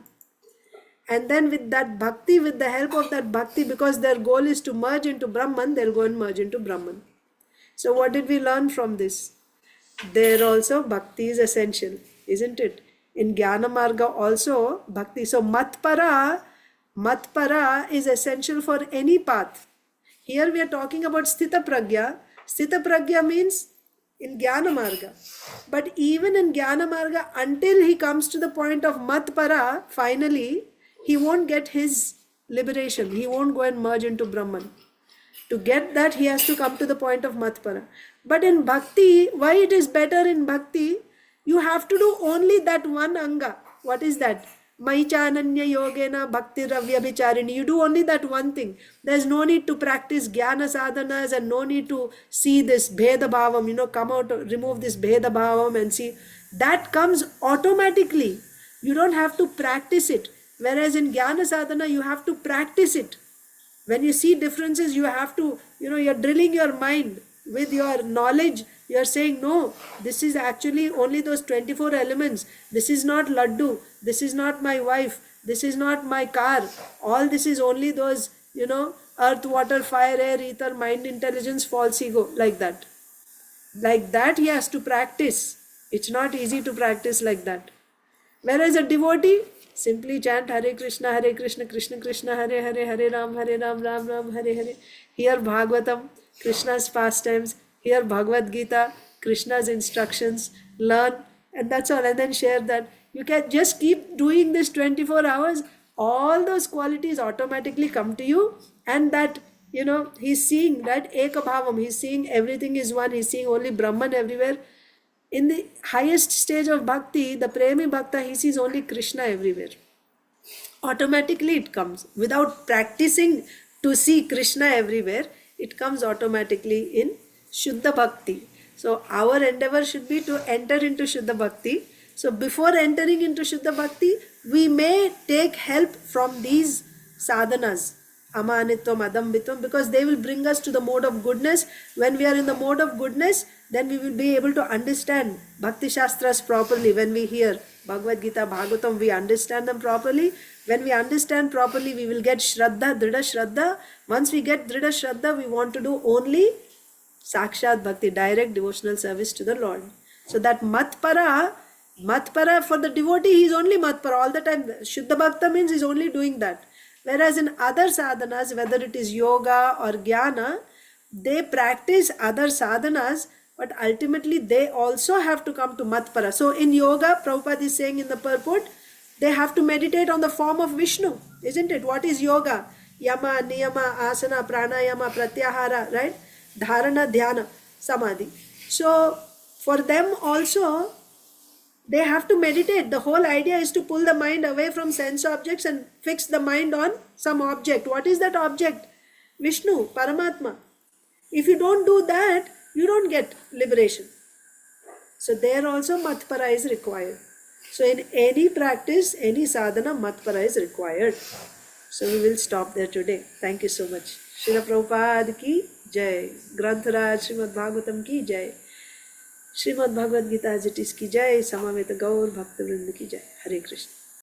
And then with that bhakti, with the help of that bhakti, because their goal is to merge into Brahman, they'll go and merge into Brahman. So what did we learn from this? There also bhakti is essential, isn't it? In Jnana Marga also bhakti. So matpara is essential for any path. Here we are talking about sthita pragya. Sthita pragya means in Jnana Marga. But even in Jnana Marga, until he comes to the point of matpara, finally, he won't get his liberation. He won't go and merge into Brahman. To get that, he has to come to the point of matpara. But in bhakti, why it is better in bhakti? You have to do only that one anga. What is that? Maichananya yogena bhakti ravyabhicharini. You do only that one thing. There's no need to practice jnana sadhanas and no need to see this bheda bhavam, come out, remove this bheda bhavam and see. That comes automatically. You don't have to practice it. Whereas in jnana sadhana, you have to practice it. When you see differences, you have to, you're drilling your mind with your knowledge. You're saying, no, this is actually only those 24 elements. This is not laddu. This is not my wife. This is not my car. All this is only those, earth, water, fire, air, ether, mind, intelligence, false ego, like that. Like that he has to practice. It's not easy to practice like that. Whereas a devotee, simply chant Hare Krishna, Krishna Krishna, Hare Hare, Hare Ram, Ram Ram, Hare Hare. Hear Bhagavatam, Krishna's pastimes. Hear Bhagavad Gita, Krishna's instructions. Learn, and that's all. And then share that. You can just keep doing this 24 hours. All those qualities automatically come to you. And that, he's seeing that Eka Bhavam. He's seeing everything is one. He's seeing only Brahman everywhere. In the highest stage of bhakti, the premi bhakta, he sees only Krishna everywhere. Automatically it comes. Without practicing to see Krishna everywhere, it comes automatically in Shuddha Bhakti. So our endeavor should be to enter into Shuddha Bhakti. So before entering into Shuddha Bhakti, we may take help from these sadhanas. Amanitvam, adambitvam, because they will bring us to the mode of goodness. When we are in the mode of goodness, then we will be able to understand Bhakti Shastras properly. When we hear Bhagavad Gita, Bhagavatam, we understand them properly. When we understand properly, we will get Shraddha, Dhrida Shraddha. Once we get Dhrida Shraddha, we want to do only Sakshat Bhakti, direct devotional service to the Lord. So that Matpara for the devotee, he is only Matpara all the time. Shuddha Bhakta means he is only doing that. Whereas in other sadhanas, whether it is yoga or jnana, they practice other sadhanas, but ultimately they also have to come to matpara. So in yoga, Prabhupada is saying in the purport, they have to meditate on the form of Vishnu, isn't it? What is yoga? Yama, niyama, asana, pranayama, pratyahara, right? Dharana, dhyana, samadhi. So for them also, they have to meditate. The whole idea is to pull the mind away from sense objects and fix the mind on some object. What is that object? Vishnu, Paramatma. If you don't do that, you don't get liberation. So there also matpara is required. So in any practice, any sadhana, matpara is required. So we will stop there today. Thank you so much. Srila Prabhupada ki jai. Grantaraj Srimad Bhagavatam ki jai. Shrimad Bhagavad Gita जिटिस की जय, समवेत गौर भक्त वृंद की जय. हरे कृष्ण.